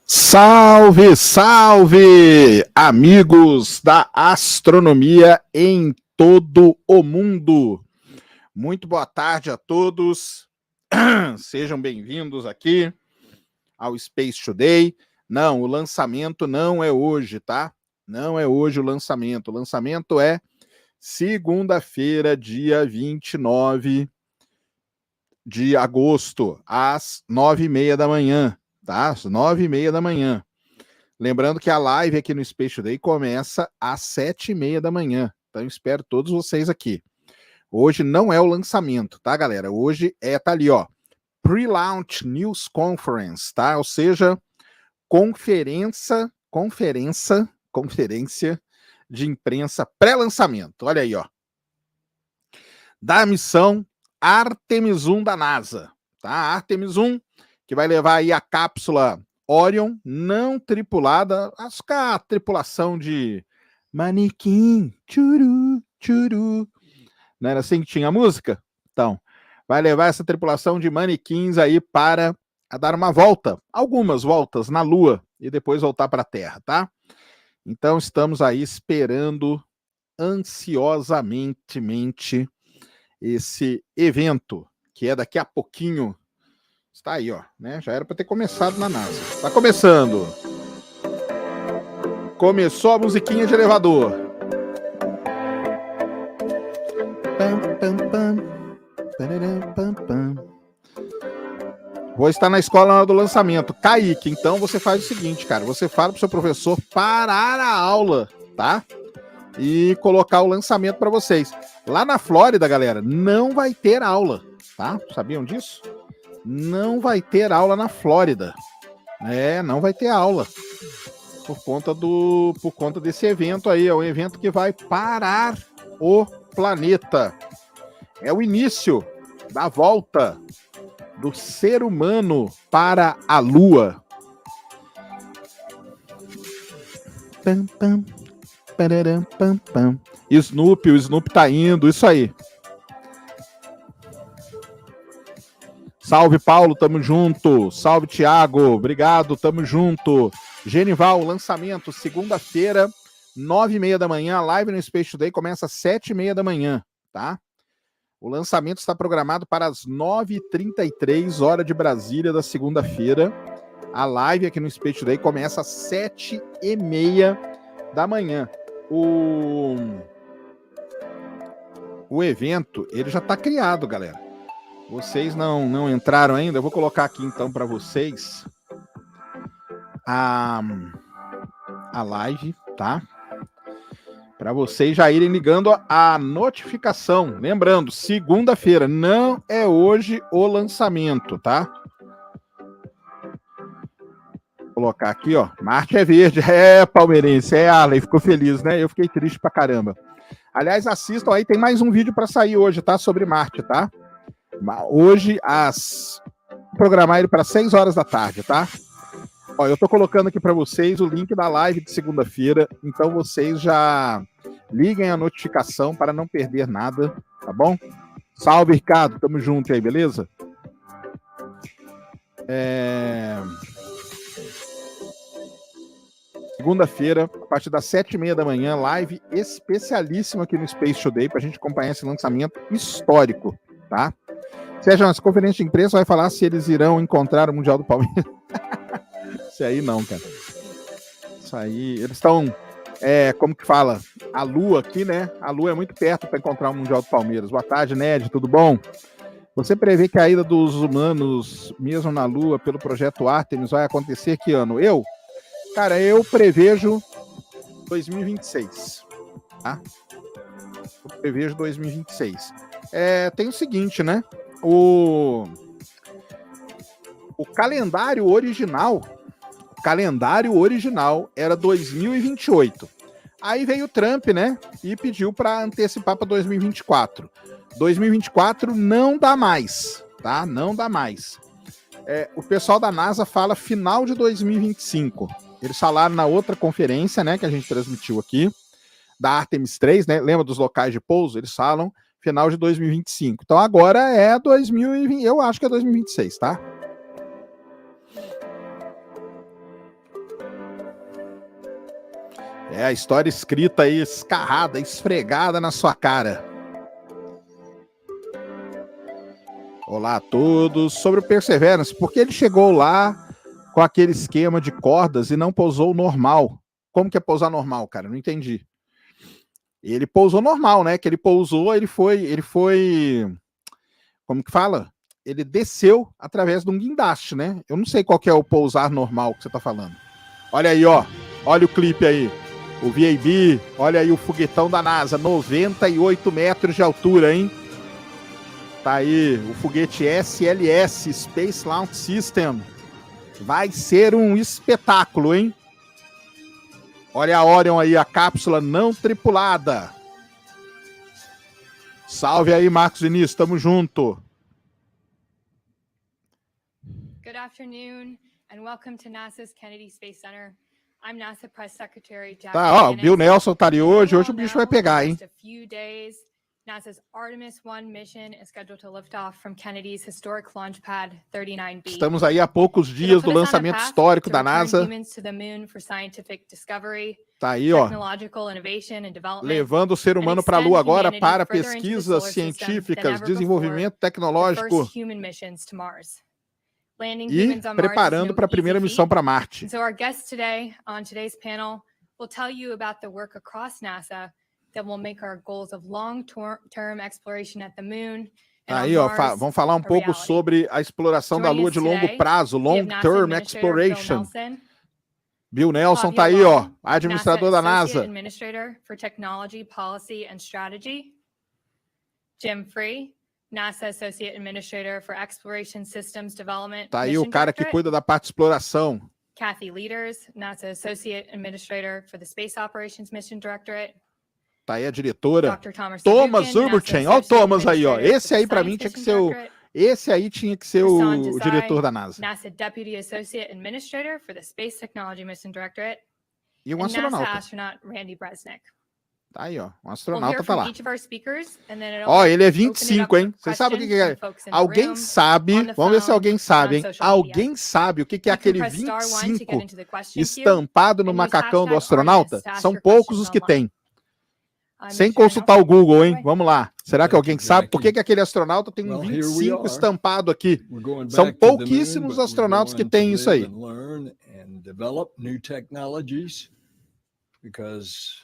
Salve, salve, amigos da astronomia em todo o mundo. Muito boa tarde a todos. Sejam bem-vindos aqui ao Space Today. Não, o lançamento não é hoje, tá? Não é hoje o lançamento. O lançamento é segunda-feira, dia 29 de agosto, às 9h30 da manhã. Tá? Às 9h30 da manhã. Lembrando que a live aqui no Space Day começa às 7h30 da manhã. Então, espero todos vocês aqui. Hoje não é o lançamento, tá, galera? Hoje tá ali, ó, Pre-Launch News Conference, tá? Ou seja, conferência de imprensa pré-lançamento. Olha aí, ó. Da missão Artemis I da NASA, tá? Artemis I, que vai levar aí a cápsula Orion não tripulada, acho que a tripulação de manequim, churu, churu. Não era assim que tinha a música? Então, vai levar essa tripulação de manequins aí para dar uma volta, algumas voltas na Lua e depois voltar para a Terra, tá? Então, estamos aí esperando ansiosamente esse evento, que é daqui a pouquinho. Está aí, ó, né? Já era para ter começado na NASA. Está começando. Começou a musiquinha de elevador. Vou estar na escola na hora do lançamento. Kaique, então você faz o seguinte, cara. Você fala pro seu professor parar a aula, tá? E colocar o lançamento para vocês. Lá na Flórida, galera, não vai ter aula, tá? Sabiam disso? Não vai ter aula na Flórida. Não vai ter aula. Por conta desse evento aí. É um evento que vai parar o planeta. É o início da volta do ser humano para a Lua. Pam, pam, pararam, pam, pam. O Snoopy tá indo, isso aí. Salve, Paulo, tamo junto. Salve, Thiago, obrigado, tamo junto. Genival, lançamento, segunda-feira, 9h30 da manhã. A live no Space Today começa às 7h30 da manhã, tá? O lançamento está programado para as 9h33, hora de Brasília, da segunda-feira. A live aqui no Space Today começa às 7h30 da manhã. O evento, ele já está criado, galera. Vocês não entraram ainda? Eu vou colocar aqui então para vocês a live, tá? Para vocês já irem ligando a notificação. Lembrando, segunda-feira, não é hoje o lançamento, tá? Vou colocar aqui, ó. Marte é verde. Palmeirense. Arley, ficou feliz, né? Eu fiquei triste pra caramba. Aliás, assistam aí, tem mais um vídeo para sair hoje, tá? Sobre Marte, tá? Hoje, programar ele para 6 horas da tarde, tá? Ó, eu tô colocando aqui para vocês o link da live de segunda-feira, então vocês já liguem a notificação para não perder nada, tá bom? Salve, Ricardo, tamo junto aí, beleza? Segunda-feira, a partir das 7h30 da manhã, live especialíssima aqui no Space Today para a gente acompanhar esse lançamento histórico, tá? Sérgio, essa conferência de imprensa vai falar se eles irão encontrar o Mundial do Palmeiras. Isso aí não, cara. Isso aí, eles estão, como que fala? A Lua aqui, né? A Lua é muito perto para encontrar o Mundial do Palmeiras. Boa tarde, Ned, tudo bom? Você prevê que a ida dos humanos, mesmo na Lua, pelo projeto Artemis, vai acontecer que ano? Cara, eu prevejo 2026, tá? Eu prevejo 2026. Tem o seguinte, né? O calendário original era 2028. Aí veio o Trump, né? E pediu para antecipar para 2024. 2024 não dá mais, tá? Não dá mais. O pessoal da NASA fala final de 2025. Eles falaram na outra conferência, né, que a gente transmitiu aqui, da Artemis III, né? Lembra dos locais de pouso? Eles falam final de 2025. Então agora é 2020, eu acho que é 2026, tá? É a história escrita aí, escarrada, esfregada na sua cara. Olá a todos. Sobre o Perseverance, por que ele chegou lá com aquele esquema de cordas e não pousou normal? Como que é pousar normal, cara? Não entendi. Ele pousou normal, né? Que ele pousou, ele foi, como que fala? Ele desceu através de um guindaste, né? Eu não sei qual que é o pousar normal que você tá falando. Olha aí, ó. Olha o clipe aí. O VAB, olha aí o foguetão da NASA, 98 metros de altura, hein? Tá aí o foguete SLS, Space Launch System. Vai ser um espetáculo, hein? Olha a Orion aí, a cápsula não tripulada. Salve aí, Marcos Vinícius, tamo junto. Good afternoon and welcome to NASA's Kennedy Space Center. I'm NASA Press Secretary Jack. Tá, ó, Bill Nelson tá ali hoje o bicho vai pegar, hein? NASA's Artemis I mission is scheduled to lift off from Kennedy's historic launch pad 39B. Estamos aí a poucos dias do lançamento histórico da NASA. Tá aí, ó. Levando o ser humano para a Lua agora para pesquisas científicas, desenvolvimento tecnológico e preparando para a primeira missão para Marte. So our guest today on today's panel will tell you about the work across NASA that will make our goals of long-term exploration at the moon. Aí, ó, vamos falar um pouco sobre a exploração da Lua de longo prazo, long-term exploration. Bill Nelson tá aí, ó, administrador da NASA. Administrator for Technology, Policy and Strategy. Jim Free, NASA Associate Administrator for Exploration Systems Development. Tá aí o cara que cuida da parte de exploração. Kathy Leaders, NASA Associate Administrator for the Space Operations Mission Directorate. Tá aí a diretora. Thomas Zurbuchen. Olha o Thomas aí, ó. Esse aí para mim tinha que ser o diretor da NASA. NASA Deputy Associate Administrator for the Space Technology Mission Directorate. E um astronauta. NASA astronaut Randy Bresnik. Tá aí, ó. Um astronauta tá lá. Ó, ele é 25, hein? Você sabe o que é? Alguém sabe? Vamos ver se alguém sabe, hein? Alguém sabe o que é aquele 25 estampado no macacão do astronauta? São poucos os que tem. Sem consultar o Google, hein? Vamos lá. Será que alguém sabe por que aquele astronauta tem um 25 estampado aqui? São pouquíssimos astronautas que têm isso aí.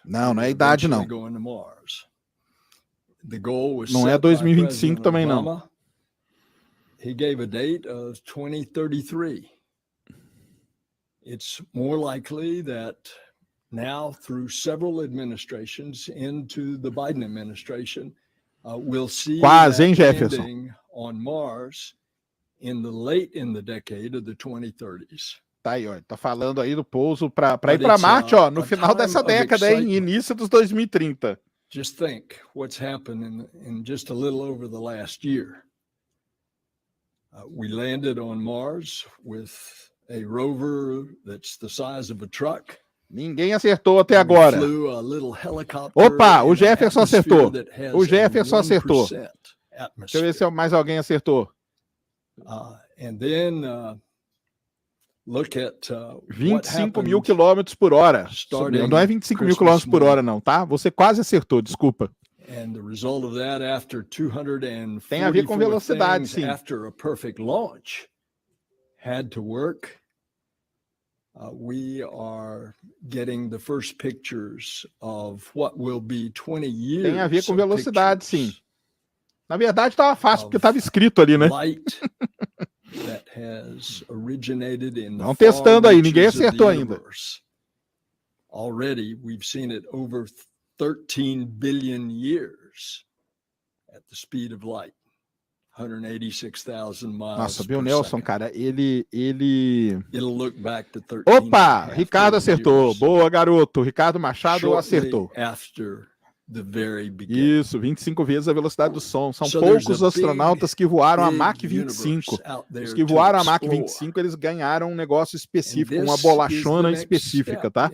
Não, não é idade, não. Não é 2025 também, não. He gave a date of 2033. It's more likely that now, through several administrations into the Biden administration, we'll see landing on Mars late in the decade of the 2030s. Tá aí, ó, tá falando aí do pouso para ir para Marte, ó, no final dessa década, hein, início dos 2030. Just think what's happened in just a little over the last year. We landed on Mars with a rover that's the size of a truck. Ninguém acertou até agora. Opa, o Jefferson acertou. O Jefferson acertou. Deixa eu ver se mais alguém acertou. 25 mil quilômetros por hora. Não é 25 mil quilômetros por hora, não, tá? Você quase acertou, desculpa. Tem a ver com velocidade, sim. We are getting the first pictures of what will be 20 years. Tem a ver com velocidade, sim. Na verdade, estava fácil, porque estava escrito ali, né? Vamos testando aí, ninguém acertou ainda. Already, we've seen it over 13 billion years at the speed of light. 186,000 miles. Nossa, Bill Nelson, cara, ele... Opa, Ricardo acertou. Boa, garoto. Ricardo Machado acertou. Isso, 25 vezes a velocidade do som. São poucos astronautas que voaram a Mach 25. Os que voaram a Mach 25, eles ganharam um negócio específico, uma bolachona específica, tá?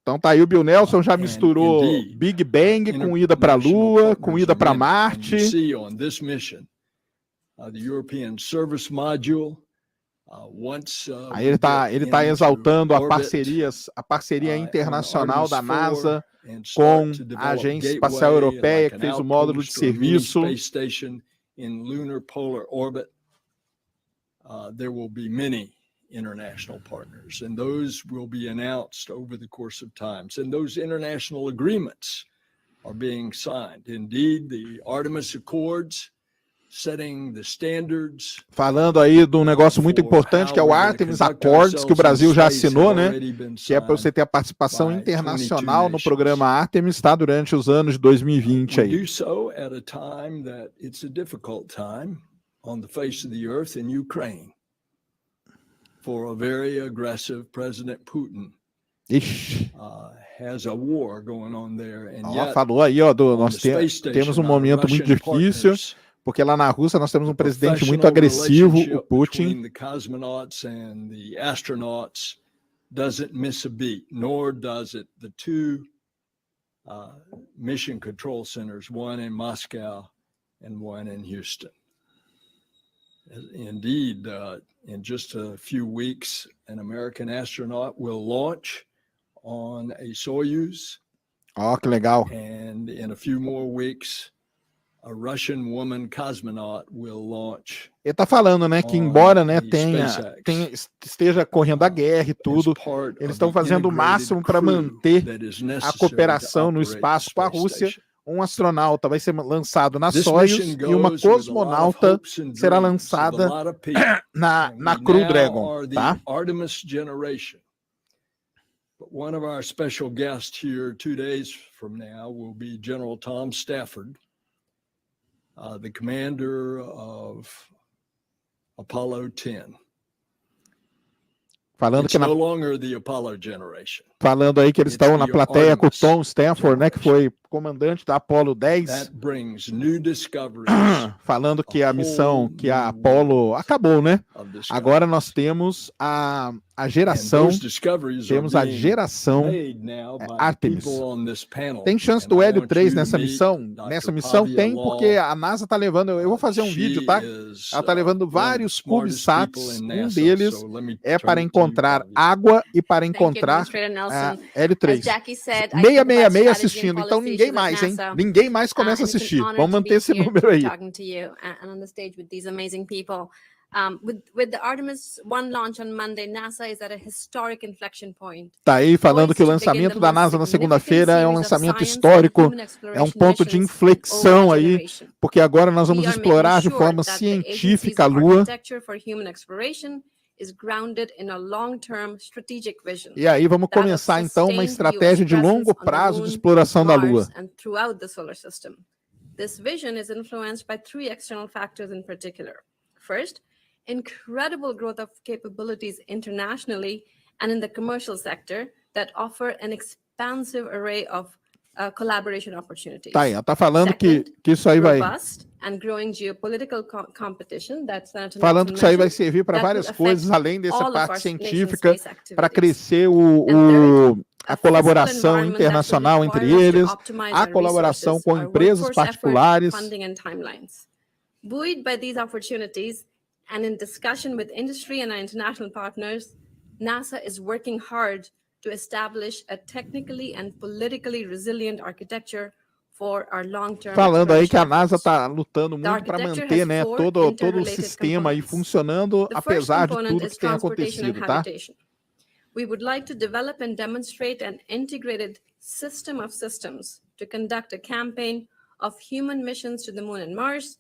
Então tá aí, o Bill Nelson já misturou Big Bang com ida para a Lua, com ida para Marte. Aí ele tá exaltando a parceria internacional da NASA com a Agência Espacial Europeia, que fez o módulo de serviço. There will be many international partners, and those will be announced over the course of time. And those international agreements are being signed. Indeed, the Artemis Accords, setting the standards. Falando aí de um negócio muito importante, que é o Artemis Accords, que o Brasil já assinou, né? Que é para você ter a participação internacional no programa Artemis, tá? Durante os anos de 2020 aí. We do so at a time that it's a difficult time on the face of the earth in Ukraine for a very aggressive President Putin. Has a war going on there, and yet, falou aí, nós temos um momento muito difícil, porque lá na Rússia nós temos um presidente muito agressivo, o Putin. The cosmonauts and the astronauts doesn't miss a beat, nor does it the two mission control centers, one in Moscow and one in Houston. Indeed, in just a few weeks, an American astronaut will launch on a Soyuz. Que legal. And in a few more weeks, a Russian woman cosmonaut will launch. Ele tá falando, né, que embora, né, esteja correndo a guerra e tudo, eles estão fazendo o máximo para manter a cooperação no espaço com a Rússia. Um astronauta vai ser lançado na Soyuz e uma cosmonauta será lançada na Crew Dragon, tá? Artemis generation. But one of our special guests here 2 days from now will be General Tom Stafford, the commander of Apollo 10. Falando no longer the Apollo generation. Falando aí que eles estão na plateia com o Tom Stafford, né, que foi comandante da Apollo 10. Falando que a missão, que a Apollo acabou, né? Agora nós temos a geração, Artemis. Tem chance do Hélio 3 nessa missão? Nessa missão tem, porque a NASA tá levando, eu vou fazer um vídeo, tá? Ela tá levando vários CubeSats, um deles é para encontrar água e para encontrar Hélio 3. 666 assistindo, então ninguém mais, hein? Ninguém mais começa a assistir. Vamos manter esse número aí. With the Artemis I launch on Monday, NASA is at a historic inflection point. Tá aí falando que o lançamento da NASA na segunda-feira é um lançamento histórico, é um ponto de inflexão aí, porque agora nós vamos explorar de forma científica a Lua. E aí vamos começar então uma estratégia de longo prazo de exploração da Lua. This vision is influenced by 3 external factors in particular. First, incredible growth of capabilities internationally and in the commercial sector that offer an expansive array of collaboration opportunities. Tá aí, ela tá falando que isso aí vai falando que isso aí vai servir para várias coisas além dessa parte científica, para crescer a colaboração internacional entre eles, a colaboração com empresas particulares. Buoyed by these opportunities and in discussion with industry and our international partners, NASA is working hard to establish a technically and politically resilient architecture for our long-term. Falando aí que a NASA está lutando muito para manter, né, todo o sistema aí funcionando, apesar de tudo que tem acontecido, tá? We would like to develop and demonstrate an integrated system of systems to conduct a campaign of human missions to the Moon and Mars.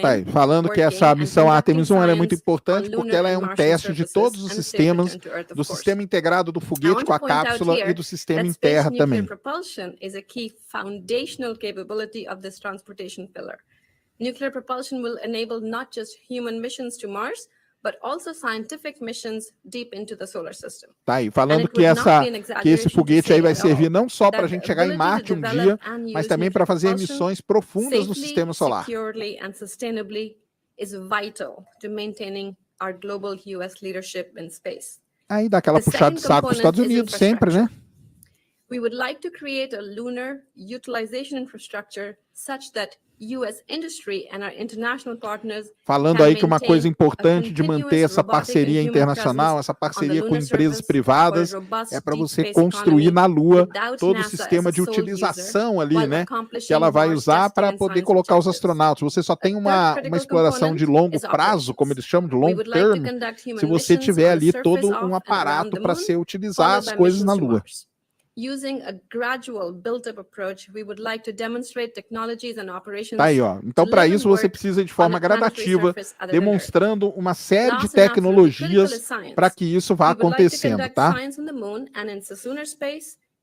Tá aí, falando que essa missão Artemis I é muito importante porque ela é um teste de todos os sistemas, do sistema integrado do foguete com a cápsula e do sistema em terra também. Nuclear propulsion will enable not just human missions to Mars, but also scientific missions deep into the solar system. Tá aí, falando que esse foguete aí vai servir não só para a gente chegar em Marte um dia, mas também para fazer missões profundas no sistema solar. Securely and sustainably is vital to maintaining our global US leadership in space. Aí dá aquela puxada de saco para os Estados Unidos sempre, né? We would like to create a lunar utilization infrastructure such that US industry and our international partners Falando aí que uma coisa importante de manter essa parceria internacional, essa parceria com empresas privadas, é para você construir na Lua todo o sistema de utilização ali, né? Que ela vai usar para poder colocar os astronautas. Você só tem uma exploração de longo prazo, como eles chamam, de long term, se você tiver ali todo um aparato para se utilizar as coisas na Lua. Using a gradual built-up approach, we would like to demonstrate technologies and operations. Tá aí, ó. Então, para isso, você precisa de forma gradativa, demonstrando uma série de tecnologias para que isso vá acontecendo, tá?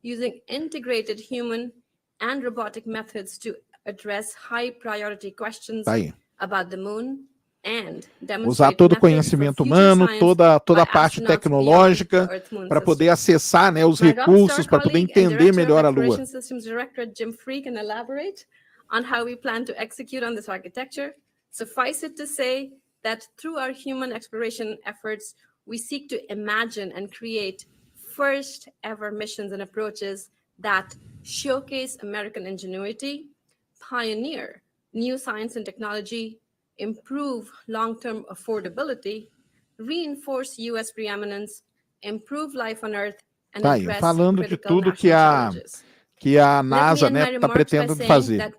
Using integrated human and robotic methods to address high priority questions about the moon. Usar todo o conhecimento humano, toda a parte tecnológica para poder acessar, né, os recursos, para poder entender melhor a Lua. Jim Free can elaborate on how we plan to execute on this architecture. Suffice it to say that through our human exploration efforts, we seek to imagine and create first ever missions and approaches that showcase American ingenuity, pioneer new science and technology, improve long-term affordability, reinforce US preeminence, improve life on Earth, and address falando de tudo que que a NASA, né, está pretendendo fazer.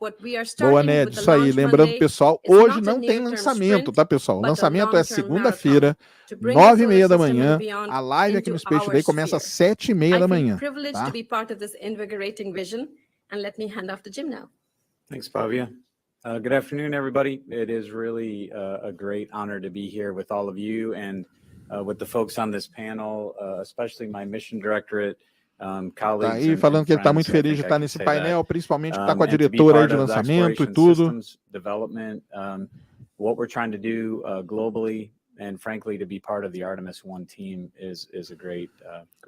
Boa, né, disso aí. Lembrando, pessoal, hoje não tem lançamento, tá, pessoal? O lançamento é segunda-feira, 9h30 da manhã. A live aqui no Space Today começa às 7h30 da manhã. Tá? Thanks, Pavia. Good afternoon, everybody. It is really a great honor to be here with all of you and with the folks on this panel, especially my mission directorate colleagues. Aí falando que ele está muito feliz de estar nesse painel, principalmente que está com a diretora aí de lançamento e tudo. Development, what we're trying to do globally. And frankly, to be part of the Artemis I team is a great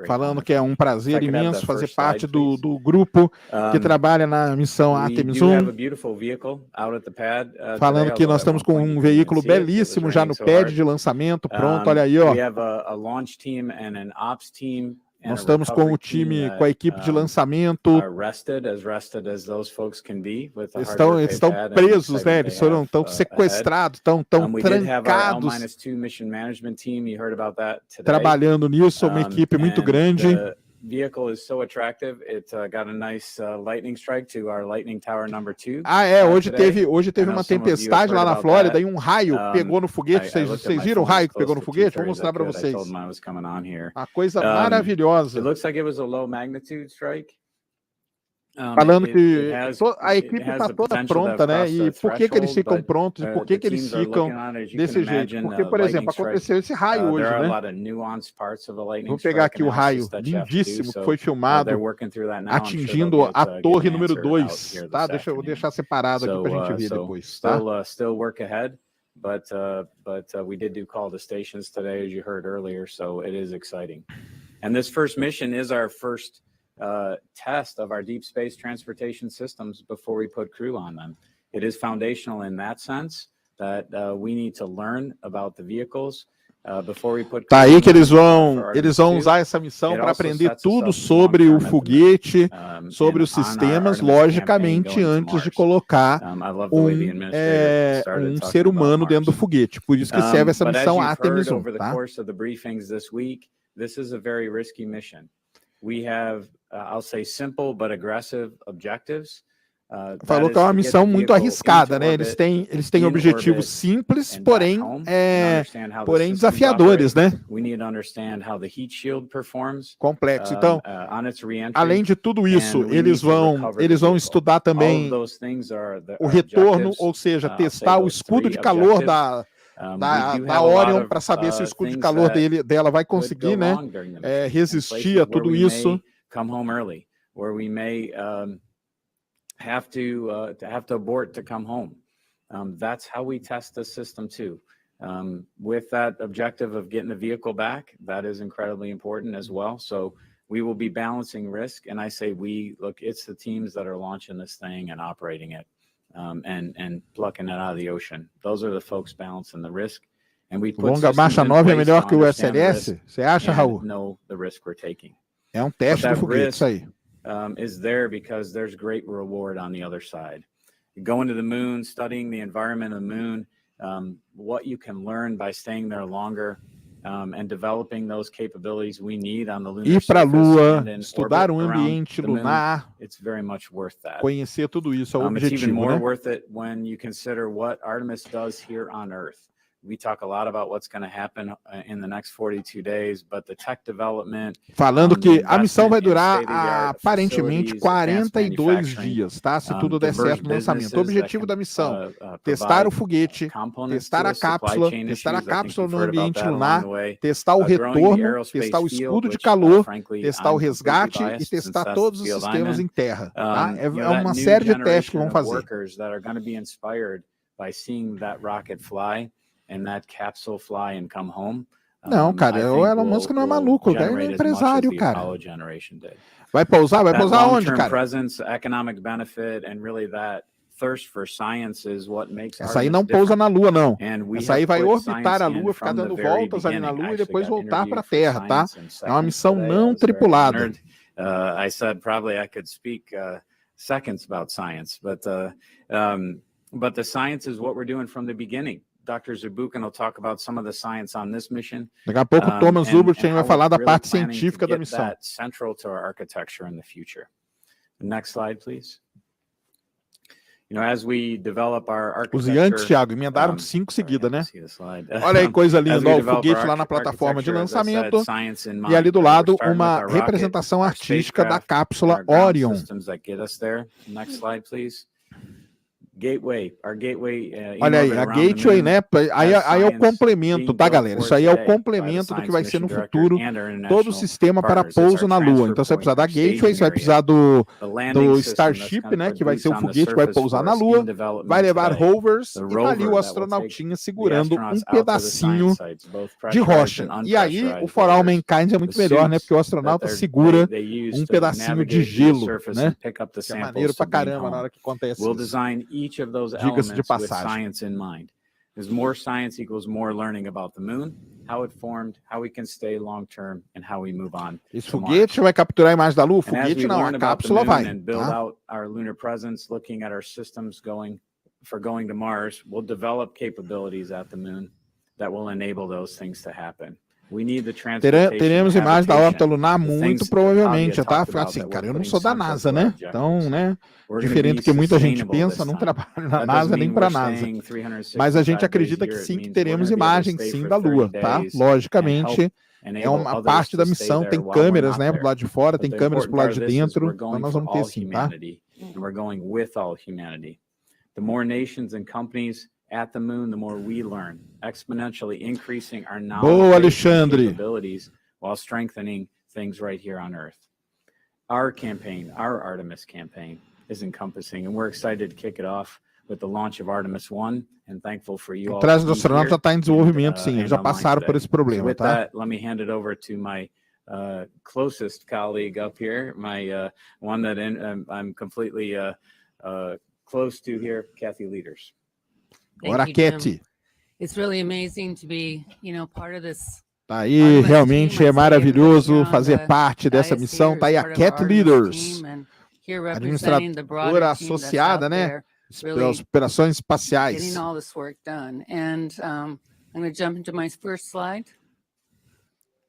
Falando que é um prazer imenso fazer parte do grupo que trabalha na missão Artemis I. Falando que nós estamos com um veículo belíssimo já no pad de lançamento, pronto, olha aí, ó. Nós estamos com o time, com a equipe de lançamento. Estão presos, né? Eles estão sequestrados, estão trancados. Trabalhando nisso, uma equipe muito grande. Vehicle is so attractive. It got a nice lightning strike to our lightning tower number 2. Hoje teve uma tempestade lá na Flórida e um raio pegou no foguete. Vocês viram o raio que pegou no foguete? Vou mostrar para vocês. Uma coisa maravilhosa. It looks like it was a low magnitude strike. Falando que a equipe está toda pronta, né? E por que eles ficam prontos? E por que eles ficam desse jeito? Porque, por exemplo, aconteceu esse raio hoje, né? Vou pegar aqui o raio lindíssimo que foi filmado atingindo a torre número 2, tá? Vou deixar separado aqui para a gente ver depois, tá? Still work ahead, but we did do call to stations today, as you heard earlier, so it is exciting. And this first mission is our first test of our deep space transportation systems before we put crew on them. It is foundational in that sense that we need to learn about the vehicles before we put. Tá aí que eles vão usar essa missão para aprender tudo sobre o foguete, sobre os sistemas, logicamente antes de colocar um ser humano dentro do foguete. Por isso que serve essa missão Artemis I, tá? This is a very risky mission. We have, I'll say, simple but aggressive objectives. Falou que é uma missão muito arriscada, né? Eles têm objetivos simples, porém desafiadores, né? Complexo. Então, além de tudo isso, eles vão estudar também o retorno, ou seja, testar o escudo de calor da Orion para saber se o escudo de calor dela vai conseguir, né, resistir a tudo isso. Have to abort to come home. That's how we test the system too. With that objective of getting the vehicle back, that is incredibly important as well. So we will be balancing risk, and I say look, it's the teams that are launching this thing and operating it. And plucking it out of the ocean. Those are the folks balancing the risk. And we put Longa Marcha 9 é melhor que o SLS? Você acha, Raul? Know the risk we're taking. É um teste do foguete, isso aí. is there because there's great reward on the other side. Going to the moon, studying the environment of the moon, what you can learn by staying there longer, and developing those capabilities we need on the lunar Ir para a surface Lua, and in estudar orbit o around ambiente the moon, lunar, it's very much worth that. conhecer tudo isso é o It's even objetivo, more né? worth it when you consider what Artemis does here on Earth. We talk a lot about what's going to happen in the next 42 days, but the tech development, Falando que a missão vai investment in durar state-of-the-art aparentemente facilities, advanced 42 manufacturing, dias, tá? Se tudo der diverse certo no lançamento. O businesses that objetivo can, da missão, provide testar o foguete, components testar to a us, supply cápsula, chain testar a issues. I think cápsula you've no heard about ambiente that along lunar, the way. testar o Growing the retorno, aerospace testar o field, escudo de which, calor, frankly, testar o I'm completely resgate e biased since testar that's todos the os field I'm sistemas in. em terra, tá? É That uma new série de testes que generation vão of fazer. workers that are going to be inspired by seeing that rocket fly and that capsule fly and come home. Não, cara, I o think Elon Musk não é maluco, o cara é generate as much as empresário, the cara. Apollo generation did. Vai pousar That onde, long-term cara? presence, economic benefit, and really that thirst for science is what makes Essa aí Artemis não pousa different. na Lua, não. And we Essa aí have vai put orbitar science a in Lua, ficar from the dando very voltas ali na beginning. Lua e Actually depois got voltar para a interviewed for Terra, tá? science in É uma seconds missão today. I não was very tripulada. honored. I said probably I could speak seconds about science, but the science is what we're doing from the beginning. Dr. Zabukin will talk about some of the science on this mission. Daqui a pouco o Thomas Zuberstein vai falar da parte científica da missão. That central to our architecture in the future. Next slide, please. You know, as we develop our Os architecture, Yankees, Thiago, emendaram 5 seguidas, né? see the slide. Olha aí, coisa As linda, we ó, o develop foguete our lá na plataforma de architecture, as I said, lançamento science in e ali mind. do We're lado starting with uma our rocket, representação our artística da spacecraft, cápsula and our ground Orion. systems that get us there. Next slide, please. Gateway, our gateway. Olha aí, a gateway, né? Aí é o complemento, tá, galera? Isso aí é o complemento do que vai ser no futuro todo o sistema para pouso na Lua. Então você vai precisar da gateway, você vai precisar do Starship, né? Que vai ser o foguete que vai pousar na Lua, vai levar rovers e tá ali o astronautinha segurando um pedacinho de rocha. E aí o For All Mankind é muito melhor, né? Porque o astronauta segura um pedacinho de gelo, né? Que é maneiro pra caramba na hora que acontece isso. Each of those Dicas de elements with passagem. science in mind. Because more science equals more learning about the moon, how it formed, how we can stay long term, and how we move on. Esse foguete vai capturar a imagem da Lua? O foguete não, a learn about the cápsula moon vai. and build Tá? out our lunar presence, looking at our systems going to Mars, we'll develop capabilities at the moon that will enable those things to happen. We need the transportation, Teremos imagens da órbita lunar muito provavelmente, Avia tá? talked about Assim, that cara, we're eu não putting sou da central NASA, to our né? objectives. Então, né? We're gonna Diferente be do que muita gente sustainable pensa, this não time. trabalho na That NASA doesn't nem mean para we're NASA. staying 365 Mas a gente days acredita here. que It sim, que means teremos we're gonna be able to imagens stay sim for da 30 Lua, tá? days and Logicamente, help é enable uma others parte da to stay missão, there tem while we're câmeras, not né? Do there. lado de fora, But tem the câmeras pro lado important de part of this is dentro, we're então going nós for vamos ter all sim, tá? humanity, and we're going with all humanity. The more nations and companies at the moon, the more we learn, exponentially increasing our knowledge Boa, base and Alexandre. capabilities while strengthening things right here on Earth. Our campaign, our Artemis campaign, is encompassing, and we're excited to kick it off with the launch of Artemis I, and thankful for you O all. traje to do be astronauta já here está em desenvolvimento, and, sim. Eles and já online passaram por today. esse problema, So with tá? that, let me hand it over to my closest colleague up here, my one that I'm completely close to here, Kathy Leaders. Ora, Thank you, Jim. Katy. It's really amazing to be, part of this. Tá aí, realmente é maravilhoso fazer parte dessa missão. Tá aí a Cat Leaders, administradora associada, né? Pelas operações espaciais. Getting all this work done. And I'm going to jump into my first slide.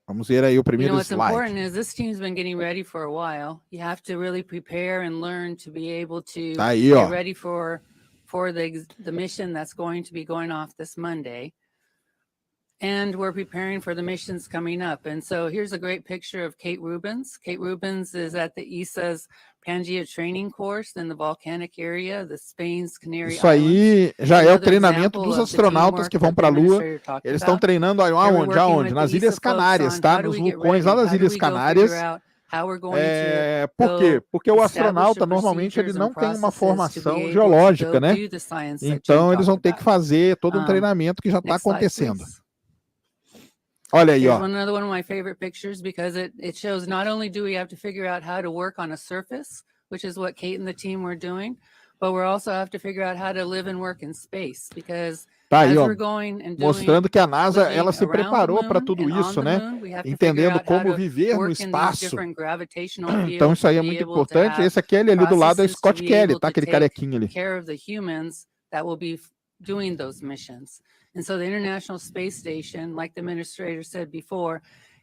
Vamos ver aí o primeiro What's important slide. is this team's been getting ready for a while. You have to really prepare and learn to be able to Tá aí, ó. get ready for the mission that's going to be going off this Monday. And we're preparing for the missions coming up. And so here's a great picture of Kate Rubens. Kate Rubens is at the ESA's Pangea training course in the volcanic area, the Spain's Canary Isso Islands. aí já é o Another treinamento example dos of the astronautas que vão teamwork para a that the Lua. administrator talked Eles estão about. treinando aí Here we're aonde? working Aonde? with Nas the Ilhas ESA folks Canárias, on tá? how do Nos we get vulcões lá ready? das How do Ilhas we go Canárias. figure out how we're going Por quê? Porque o astronauta normalmente ele não tem uma formação geológica, né? Então eles vão ter que fazer todo um treinamento que já está acontecendo. Olha aí, ó. Here's another one of my favorite pictures because it shows not only do we have to figure out how to work on a surface, which is what Kate and the team were doing, but we're also have to figure out how to live and work in space, because Tá aí, as ó, we're going and mostrando que a NASA living ela se around the preparou para moon tudo and on isso, the né? moon, we have to figure Entendendo out how como to viver no work in these espaço. different gravitational Então fields isso aí to é be muito able to importante. have Esse aqui ali do lado é processes to Scott be Kelly, able tá? to Aquele take carequinho ali. care of the humans that will be doing those missions. And so the International Space Station, like the administrator said before,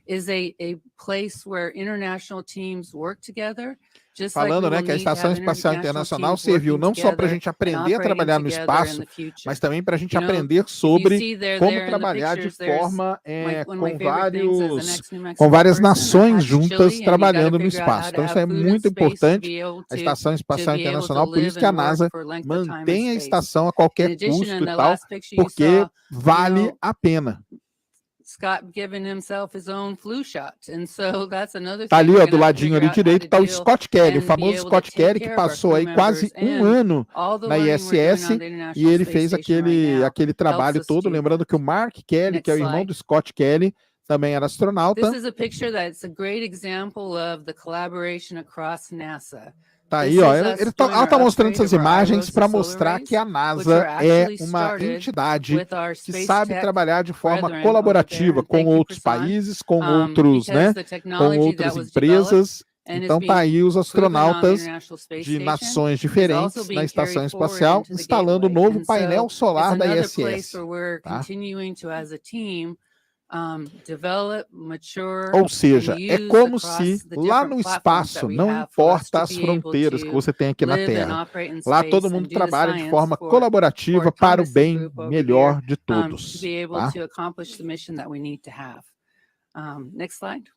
is a place where international teams work together. Just like we Falando, né, will que a need to Estação have Espacial international Internacional teams serviu working não só para a together gente and aprender a operating trabalhar no together in espaço, the future. mas também para a gente You know, aprender if you sobre see there como in the trabalhar de pictures, there's forma one of my com favorite things as an várias ex-New Mexico person, nações Apache juntas Chile, and you gotta trabalhando no figure out how espaço. to Então isso have é food and muito space to importante, be able a Estação to Espacial be able to Internacional, por live isso que a and work NASA for length of time and mantém a space. estação a In qualquer addition, custo in e the tal, last picture you porque saw, vale you know, a pena. Scott giving himself his own flu shot. And so that's another Tá thing ali, we're ó, do gonna have to ladinho figure ali out how direito, to tá o deal Scott Kelly, o and be famoso able to Scott take Kelly, que care of our passou crew aí quase members um and ano all the na learning we're doing ISS on the e International ele Space fez Station right now aquele helps trabalho us todo, do lembrando that. que o Mark Kelly, que é o Next irmão slide. do Scott Kelly, também era astronauta. This is a picture that's a great example of the collaboration across NASA. Tá This aí, ó, is us ela doing tá our mostrando upgrade essas of our imagens para iROSA solar mostrar que arrays, a which NASA were é actually uma started entidade with our que space sabe tech trabalhar de forma brethren over there. colaborativa And com thank you, outros Prasan, países, com outros, né, because the com technology outras that was developed empresas. and is Então tá aí being os proven on the astronautas International Space de Station nações is also diferentes na being Estação carried forward Espacial into the instalando o gateway. novo And painel so it's solar da another ISS. place where we're Tá? continuing to, as a team, develop, mature, Ou seja, and é use como across se the lá different no platforms that espaço, we não have for us importa to as be able fronteiras que to você tem aqui na live and Terra. operate in Lá todo space mundo and do the trabalha de science forma for colaborativa para o Thomas's bem group over melhor here, de todos. to be able Tá? to accomplish the mission that we need to have. Next slide.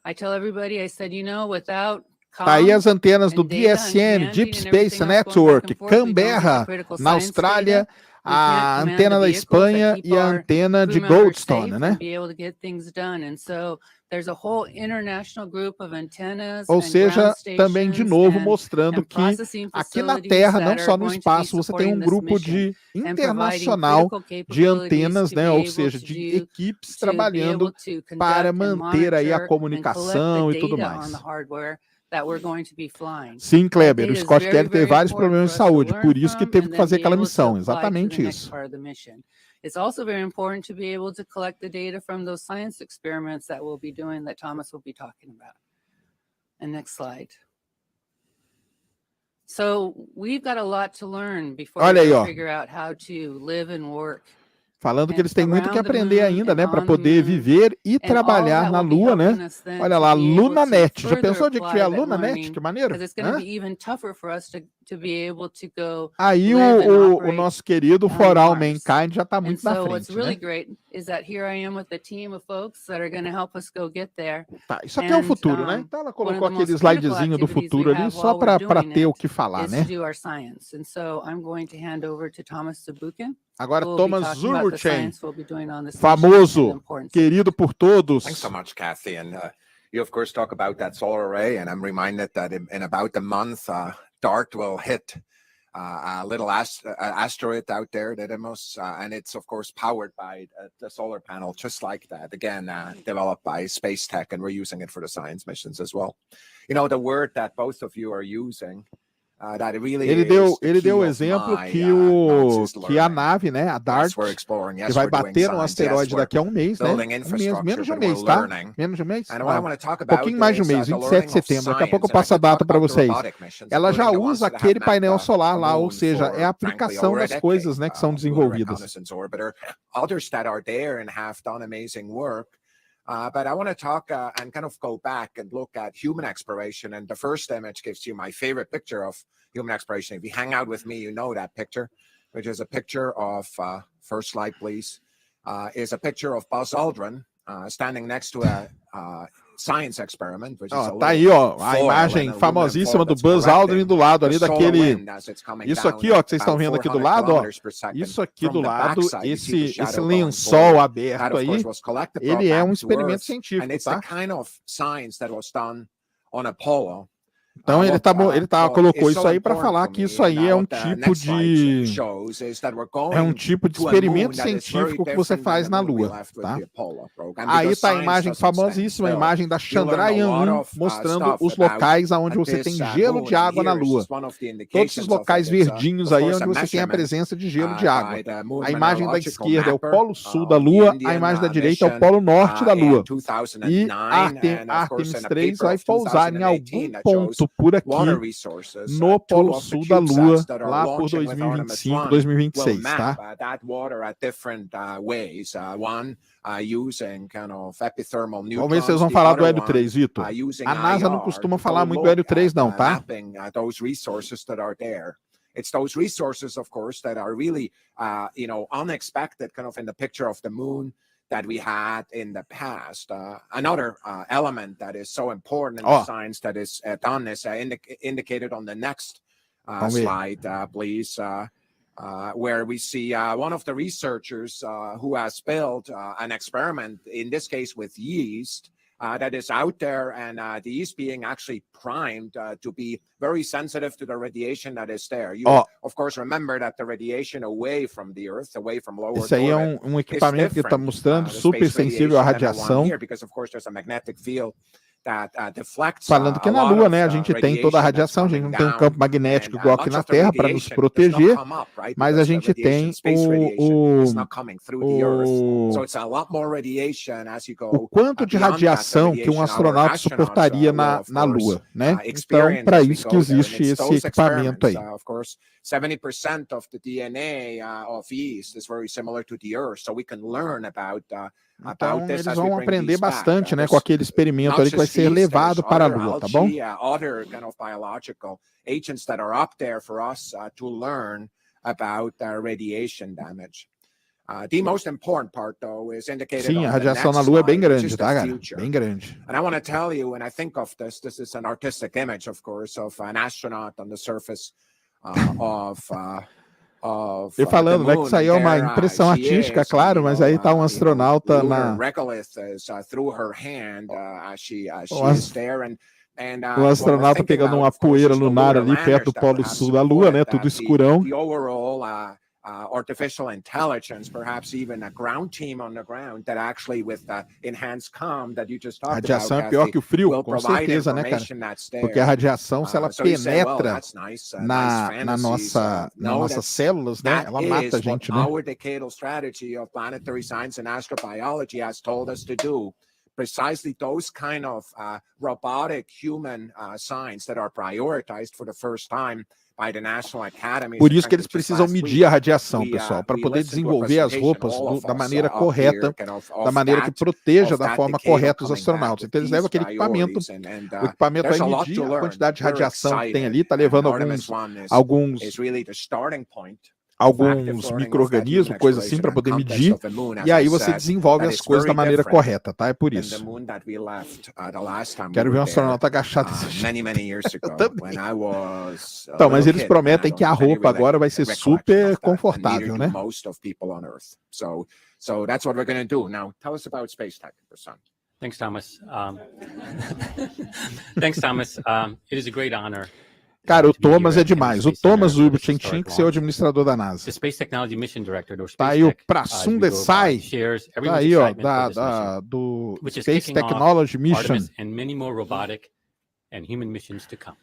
I tell everybody, I said, you know, without Tá aí as comms antenas do and data and DSN, commanding Deep and Space everything else going back Network, and forth, we don't get the Canberra, critical na science Austrália, data. We can't a command antena the da vehicles that Espanha keep e a our antena crew de members Goldstone, safe né? and be able to get things done. And so there's a whole international group of antennas Ou and seja, ground também de stations novo and mostrando que processing aqui na facilities Terra, não that só are no going to be espaço, você tem supporting um this grupo mission de and providing internacional critical de capabilities antenas, to né? be Ou able seja, to de do equipes to be able trabalhando to para conduct and manter aí a monitor and collect the comunicação e tudo data on mais. the hardware that we're going to be flying. Sim, That Kleber, o data is Scott very, Kelly teve very vários important problemas for de us to saúde, learn por isso que from teve and que then fazer be aquela able to missão, apply to the exatamente next isso. part of the mission. It's also very important to be able to collect the data from those science experiments that we'll be doing that Thomas will be talking about. And next slide. So we've got a lot to learn before Olha we aí, ó. figure out how to live and work. Falando que And eles têm muito que around the aprender moon ainda, and né? Para on the poder moon. viver e And all trabalhar that na will be Lua, né? helping us then Olha to lá, be able to LunaNet. Já further pensou o dia que tiver a apply that LunaNet? learning, Que maneiro. because it's going to Hã? be even tougher for us to be able to go Aí live and o operate nosso querido on For All Mars. Mankind já está And muito na so what's frente, really né? great is that here I am with a team of folks that are going to help us go get there. Tá, isso aqui é o And, futuro, né? Então ela one colocou of the aquele most critical slidezinho do activities futuro we ali have só while we're para doing ter o it que falar, is né? to do our science. And so I'm going to hand over to Thomas Zabukin, Agora who will be Thomas talking about the Zurbuchen, science we'll be doing on this mission and the famoso, importance of it. querido por todos. Thanks so much, Kathy. And you, of course, talk about that solar array. And I'm reminded that in about a month, DART will hit a little asteroid out there, Didymos. And it's, of course, powered by the solar panel, just like that. Again, developed by Space Tech, and we're using it for the science missions as well. You know, the word that both of you are using, that it really Ele deu o exemplo que a nave, né, a DART, que vai bater no asteroide daqui a um mês, né? Menos de um mês, tá? Menos de um mês? Um pouquinho mais de um mês, 27 de setembro. Daqui a pouco eu passo a data para vocês. Ela já usa aquele painel solar lá, ou seja, é a aplicação das coisas, né, que são desenvolvidas. Others that are there and have done amazing work. But I want to talk and kind of go back and look at human exploration. And the first image gives you my favorite picture of human exploration. If you hang out with me, you know that picture, which is a picture of, first slide, please, is a picture of Buzz Aldrin standing next to a science experiment, which is a tá aí, ó, a imagem famosíssima do Buzz Aldrin do lado ali daquele... Isso aqui, ó, que vocês estão vendo aqui do lado, ó, isso aqui do lado, esse lençol aberto aí, ele é um experimento científico, tá? And it's the kind of science that was done on Apollo. Então ele colocou isso aí para falar que isso aí é um tipo de experimento científico que você faz na Lua, tá? Aí está a imagem famosíssima, a imagem da Chandrayaan-1, mostrando os locais onde você tem gelo de água na Lua. Todos esses locais verdinhos aí onde você tem a presença de gelo de água. A imagem da esquerda é o polo sul da Lua, a imagem da direita é o polo norte da Lua. E a Artemis III vai pousar em algum ponto por aqui no polo sul da Lua, lá por 2025, 2026, tá? Vamos ver se vocês vão falar do hélio 3, Vitor. A NASA não costuma falar muito do hélio 3 não, tá? It's those resources, of course, that are really, unexpected, kind of in the picture of the moon that we had in the past. Another element that is so important in the science that is done is indicated on the next slide, please, where we see one of the researchers who has built an experiment, in this case with yeast, that is out there, and the yeast being actually primed to be very sensitive to the radiation that is there. You, of course, remember that the radiation away from the Earth, away from low Earth orbit, aí é equipamento que está mostrando super sensível à radiação. Because of course there's a magnetic field that deflects, falando que na Lua, né, a gente tem toda a radiação, a gente não tem um campo magnético igual aqui na Terra para nos proteger, mas a gente tem o quanto de radiação que um astronauta suportaria na Lua, né? Então, para isso que existe esse equipamento aí. 70% of the DNA of yeast is very similar to the Earth, so we can learn about então, eles vão aprender bastante, né, com aquele experimento ali que vai ser levado para a Lua, tá bom? Other kind of biological agents that are up there for us to learn about radiation damage. The most important part, though, is indicated. Sim, a radiação na Lua é bem grande, tá, cara? Bem grande. And I want to tell you, when I think of this is an artistic image, of course, of an astronaut on the surface E falando, né, que isso aí é uma impressão artística, claro, mas aí tá um astronauta na... Um astronauta pegando uma poeira lunar ali perto do polo sul da Lua, né, tudo escurão. Artificial intelligence, perhaps even a ground team on the ground that actually with the enhanced comm that you just talked about. A radiação é pior que o frio, com certeza, né, cara? Porque a radiação, se ela penetra nas nossas células, né, ela mata a gente, né? Our decadal strategy of planetary science and astrobiology has told us to do. Precisely those kind of robotic human science that are prioritized for the first time. Por isso que eles precisam medir a radiação, pessoal, para poder desenvolver as roupas da maneira correta, da maneira que proteja da forma correta os astronautas. Então eles levam aquele equipamento, o equipamento vai medir a quantidade de radiação que tem ali, tá levando alguns micro-organismos, coisas assim, para poder medir, e aí você desenvolve as coisas da maneira correta, tá? É por isso. Quero ver um astronauta agachado desse jeito. Então, mas eles prometem que a roupa agora vai ser super confortável, né? So that's what we're going to do. Now, tell us about space tech, Prasanth. Thanks, Thomas. Thanks, Thomas. It is a great honor. Cara, o Thomas é demais. O Thomas Urbichin tinha que ser o administrador da NASA. Tá aí o Prasun Desai, tá aí, ó, do Space Technology Mission. And many more robotic and human missions to come.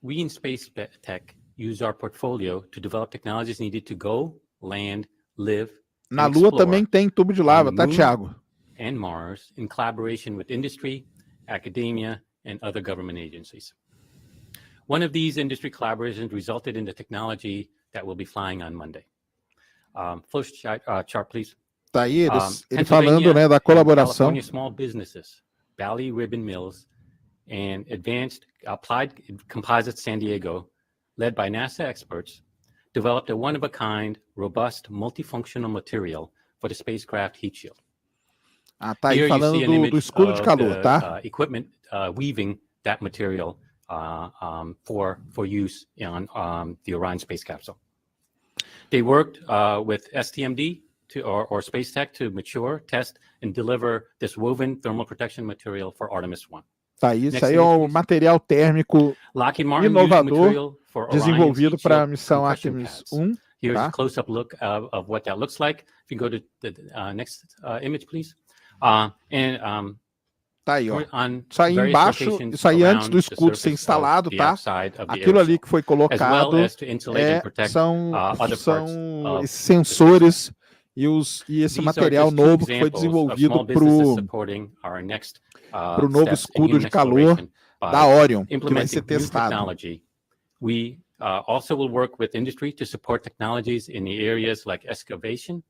We in Space Tech use our portfolio to develop technologies needed to go, land, live, na Lua também tem tubo de lava, tá, Thiago? And Mars in collaboration with industry, academia, and other government agencies. One of these industry collaborations resulted in the technology that will be flying on Monday. First chart, please. Tá aí ele falando, né, da colaboração. California small businesses, Valley Ribbon Mills, and Advanced Applied Composites San Diego, led by NASA experts, developed a one-of-a-kind, robust, multifunctional material for the spacecraft heat shield. Tá aí falando do escudo de calor, tá? Equipment weaving that material for use on the Orion space capsule. They worked with STMD or Space Tech to mature, test, and deliver this woven thermal protection material for Artemis I. Tá aí, isso Next aí é image, um please. material térmico Lockheed Martin used inovador material for Orion's desenvolvido para a heat-shield missão compression Artemis pads. I. Here's Tá? a close-up look of what that looks like. If you go to the next image, please. Tá aí, ó. On Isso aí various embaixo, locations isso aí antes around do the escudo ser surface instalado, of the tá? outside of the Aquilo ali aerosol, que foi as well colocado as to insulate and protect são other parts of esses sensores e esse These are material just two novo que foi examples of desenvolvido small businesses para supporting our next o novo steps in escudo human de calor exploration da by Orion, que vai implementing ser new testado. technology. We also will work with industry to support technologies in the areas like excavation,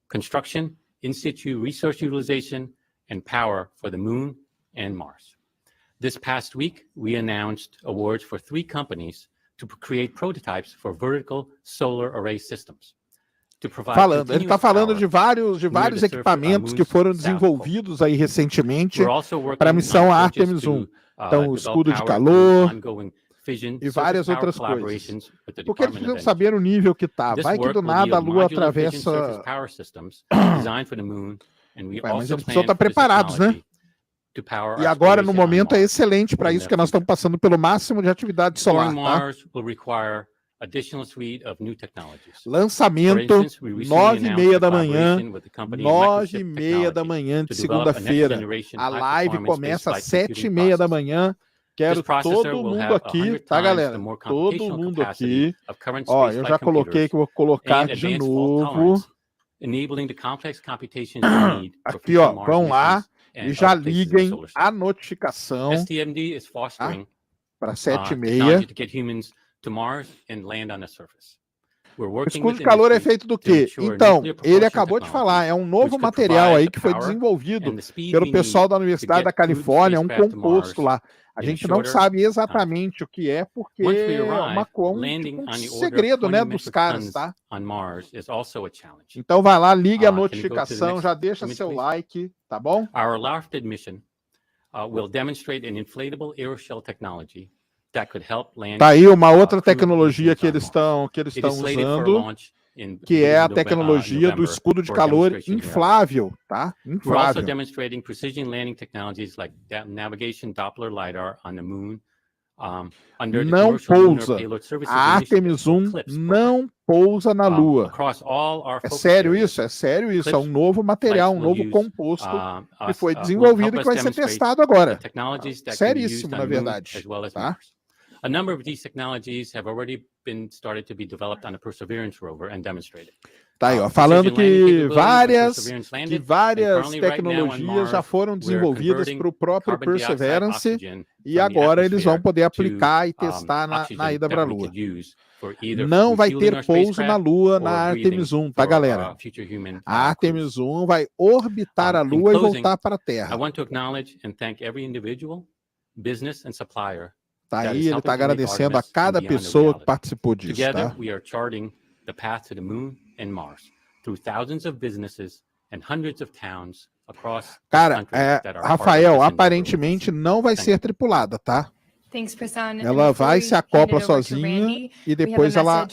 construction, in situ resource utilization, and power for the moon and Mars. This past week, we announced awards for 3 companies to create prototypes for vertical solar array systems. Ele está falando de vários equipamentos que foram desenvolvidos aí recentemente para a missão Artemis I. Então, o escudo de calor e várias outras coisas. Porque eles precisam saber o nível que está. Vai que do nada a Lua atravessa... Mas eles precisam estar preparados, né? E agora, no momento, é excelente para isso, que nós estamos passando pelo máximo de atividade solar, tá? Lançamento, 9h30 da manhã, 9h30 da manhã de segunda-feira. A live começa às 7h30 da manhã. Quero todo mundo aqui, tá, galera? Todo mundo aqui. Ó, eu já coloquei que eu vou colocar de novo. Aqui, ó, vão lá e já liguem a notificação para 7h30. O escudo de calor é feito do quê? Então, ele acabou de falar, é um novo material aí que foi desenvolvido pelo pessoal da Universidade da Califórnia, um composto lá. A gente não sabe exatamente o que é, porque é um segredo, né, dos caras, tá? Então vai lá, ligue a notificação, já deixa seu like, tá bom? Our LARFTED mission will demonstrate an inflatable aeroshell technology that could help land. Tá aí uma outra tecnologia que eles estão usando, que é a tecnologia do escudo de calor inflável, tá? We're also demonstrating precision landing technologies like navigation Doppler lidar on the moon. Não pousa. A Artemis I não pousa na Lua. É sério isso? É sério isso. É um novo material, um novo composto que foi desenvolvido e que vai ser testado agora. Seríssimo, na verdade. Tá? A number of these technologies have already been started to be developed on the Perseverance rover and demonstrated. Tá aí, ó, falando que várias tecnologias já foram desenvolvidas para o próprio Perseverance e agora eles vão poder aplicar e testar na ida para a Lua. Não vai ter pouso na Lua na Artemis I, tá, galera? A Artemis I vai orbitar a Lua e voltar para a Terra. I want to acknowledge and thank every individual, business and supplier. Tá aí, ele está agradecendo a cada pessoa que participou disso, tá? We are charting the path to the moon and Mars through thousands of businesses and hundreds of towns across. Cara, Rafael, aparentemente não vai ser tripulada, tá? Ela vai, se acopla sozinha e depois ela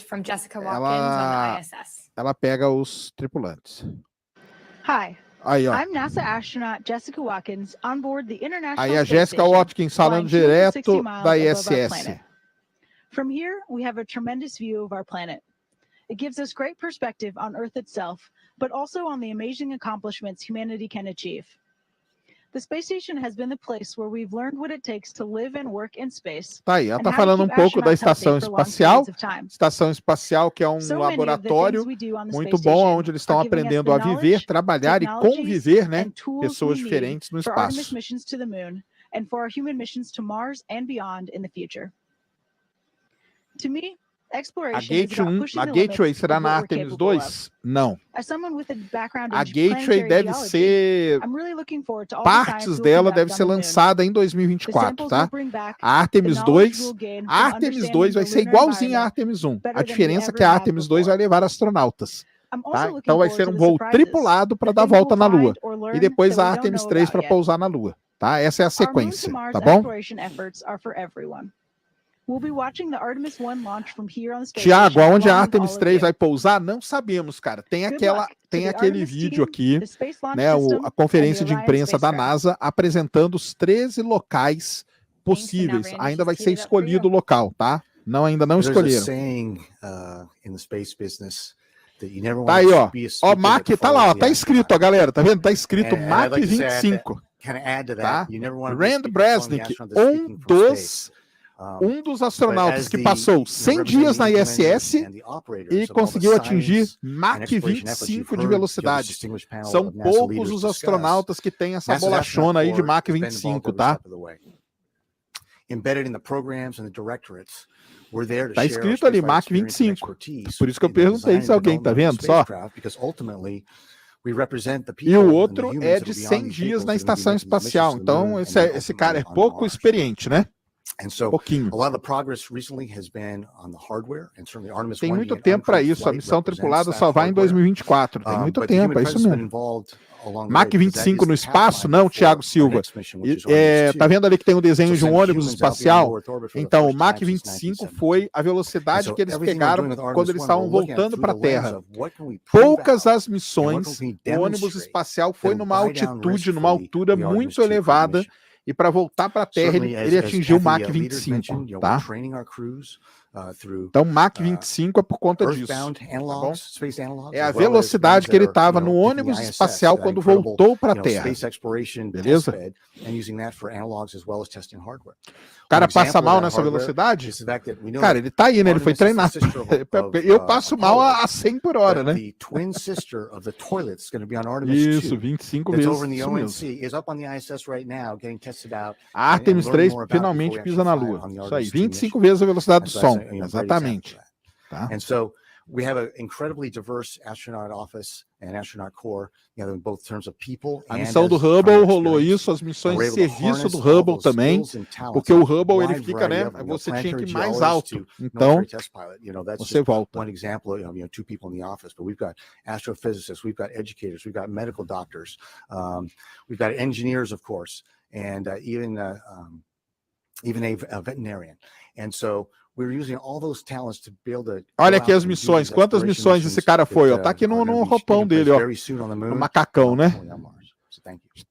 pega os tripulantes. Hi. Aí, ó. I'm NASA astronaut Jessica Watkins on board the International Aí a Space Jessica Station, Watkins falando flying direto 260 miles da above our ISS. planet. From here, we have a tremendous view of our planet. It gives us great perspective on Earth itself, but also on the amazing accomplishments humanity can achieve. The space station has been the place where we've learned what it takes to live and work in space. Tá aí, ela tá falando um pouco da estação espacial. Estação espacial, que é um laboratório muito bom, onde eles estão aprendendo a viver, trabalhar e conviver, né? Pessoas diferentes no espaço. And for our human missions to Mars and beyond in the future. To me, a Gateway será na Artemis II? Não. A Gateway deve ser... Partes dela devem ser lançada em 2024, tá? A Artemis II vai ser igualzinha à Artemis I. A diferença é que a Artemis II vai levar astronautas. Tá? Então vai ser um voo tripulado para dar volta na Lua. E depois a Artemis III para pousar na Lua. Tá? Essa é a sequência, tá bom? We'll be watching the Artemis I launch from here on the space Tiago, station aonde a along with Artemis all of 3 you. vai pousar? Não sabemos, cara. Tem Good luck to tem the aquele Artemis vídeo team, aqui, the Space Launch né, System, a and conferência the de Orion imprensa da spacecraft. NASA apresentando os 13 locais possíveis. Randy. Ainda She's vai ser teed it up for escolhido o you. local, tá? Não, ainda não There's a escolheram. saying in the space business that you never Tá want aí, to ó. be a Ó, speaker Mach, that tá lá, ó. follows Tá the escrito, ó, astronaut. galera. Tá vendo? Tá escrito And Mach I'd like to say 25. kind of add to Tá? that. You never want to be a Rand speaker following the Bresnik, astronaut that's speaking from space. dos astronautas as que the, passou 100 dias na ISS and the operators e of all the conseguiu atingir science Mach and exploration efforts, 25 you've de heard the velocidade. distinguished panel São of NASA poucos leaders os discuss. astronautas que têm essa NASA's bolachona aí de astronaut Mach corps has been 25, involved every tá? step of the way. Embedded in the programs and the directorates, we're there to Tá share our escrito ali, spaceflight Mach experience and 25. expertise Por isso que eu in the perguntei design se and alguém tá development of vendo, só. spacecraft, because ultimately we represent the E people o and the outro humans é that'll de be on 100 these dias vehicles na that are gonna be estação making the missions espacial. to the Então, moon and esse then esse cara é ultimately on pouco Mars. experiente, né? And so Pouquinho. a lot of the progress recently has been on the hardware, and certainly Artemis Tem 1 muito being an tempo para uncrewed isso. A flight missão represents tripulada that só vai em hardware. 2024. Tem muito But the tempo, human é isso presence has been mesmo. involved along the Mach way, because that 25 is no the espaço? pathfinder Não, Thiago for our Silva. next mission, which is Artemis Tá 2. vendo ali que tem o desenho So de um send ônibus humans out beyond espacial? Earth orbit for the Então, o first Mach time since 25 1972. foi a And velocidade so que eles everything we're pegaram doing with quando Artemis eles 1, estavam we're looking at voltando through para a the lens Terra. of what can we prove Poucas out as missões, and what can we o ônibus demonstrate espacial foi that'll numa buy down altitude, numa gracefully altura the Artemis muito 2 crew elevada, mission. e para voltar para a Terra Certainly, ele as atingiu o Kathy, Mach leaders 25, mentioned, we're tá? training our crews through Então, Mach 25 é por conta disso, earthbound tá bom? analogs, space analogs, É a as well as velocidade ones que ele that are, estava no hitting the ônibus ISS, espacial that quando incredible, voltou para a Terra. space exploration Beleza? testbed, and using that for analogs as well as testing hardware. O cara One passa example mal of that nessa hardware velocidade? is the fact that we know Cara, that ele tá aí, né? Ele foi Artemis is the treinado. sister of, Eu passo mal Apollo, a 100 por hora, but né? the twin sister of the toilet is going to be on Artemis Isso, 2. 25 That's vezes. over in the Isso ONC, mesmo. is up on the ISS right now, getting tested out. A Artemis and 3 learning more about it before finalmente we pisa actually na fly Lua. on the Isso aí, Artemis 2 25 mission. vezes a velocidade And do so that's som. a great example Exatamente. of that. Tá? And so we have an incredibly diverse astronaut office and astronaut corps, in both terms of people A and missão do as Hubble primary rolou experience. isso, as And missões we're de able to serviço harness do all Hubble those também, skills and talents porque o of a Hubble ele wide fica, variety né? of them, Você tinha que ir planetary mais geologists alto. to Então, military test pilot. That's você just volta. one example of two people in the office, but we've got astrophysicists, we've got educators, we've got medical doctors, we've got engineers, of course, and even a veterinarian. And so we're using all those talents to be able to. Olha aqui as missões. Quantas missões esse cara foi? Ó, tá aqui no roupão dele, ó. No macacão, né?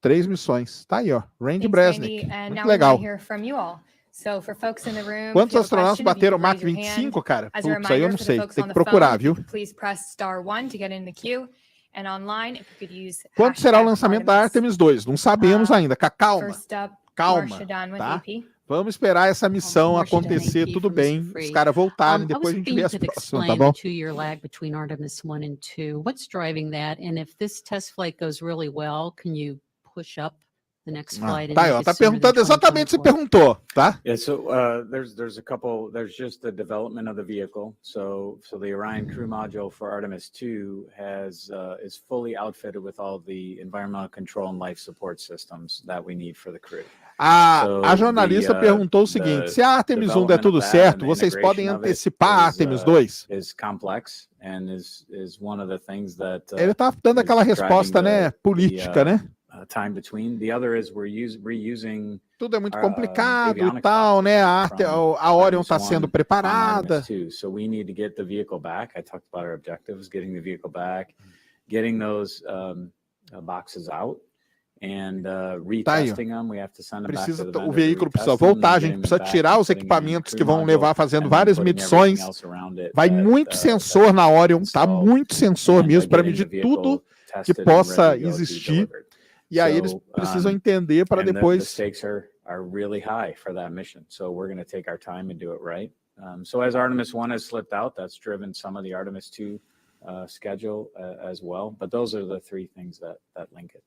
3 missões. Tá aí, ó. Randy Bresnik. Muito legal. Quantos astronautas bateram Mach 25, cara? Putz, aí eu não sei. Tem que procurar, viu? Quando será o lançamento da Artemis 2? Não sabemos ainda. Calma. Calma, tá? Vamos esperar essa missão acontecer, tudo bem. Os caras voltarem, depois a gente vê as próximas, tá bom? The 2-year lag between Artemis 1 and 2. What's driving that? And if this test flight goes really well, can you push up the next flight? Tá aí, ó, tá perguntando exatamente o que você perguntou, tá? Yeah, so there's a couple. There's just the development of the vehicle. So the Orion crew module for Artemis 2 is fully outfitted with all the environmental control and life support systems that we need for the crew. A jornalista perguntou o seguinte: se a Artemis 1 der tudo certo, vocês podem antecipar a Artemis 2? Ele tá dando aquela resposta, né, política, né? Time between. The other is we're reusing. Tudo é muito complicado e tal, né? A Orion está sendo preparada. So we need to get the vehicle back. I talked about our objectives: getting the vehicle back, getting those boxes out. And retesting them, we have to send them back to the vendor. O veículo precisa voltar, a gente precisa tirar os equipamentos que vão levar fazendo várias medições. Vai muito sensor na Orion, tá? Muito sensor mesmo para medir tudo que possa existir. E aí eles precisam entender para depois. The stakes are really high for that mission, so we're going to take our time and do it right. So as Artemis 1 has slipped out, that's driven some of the Artemis 2 schedule as well. But those are the 3 things that link it.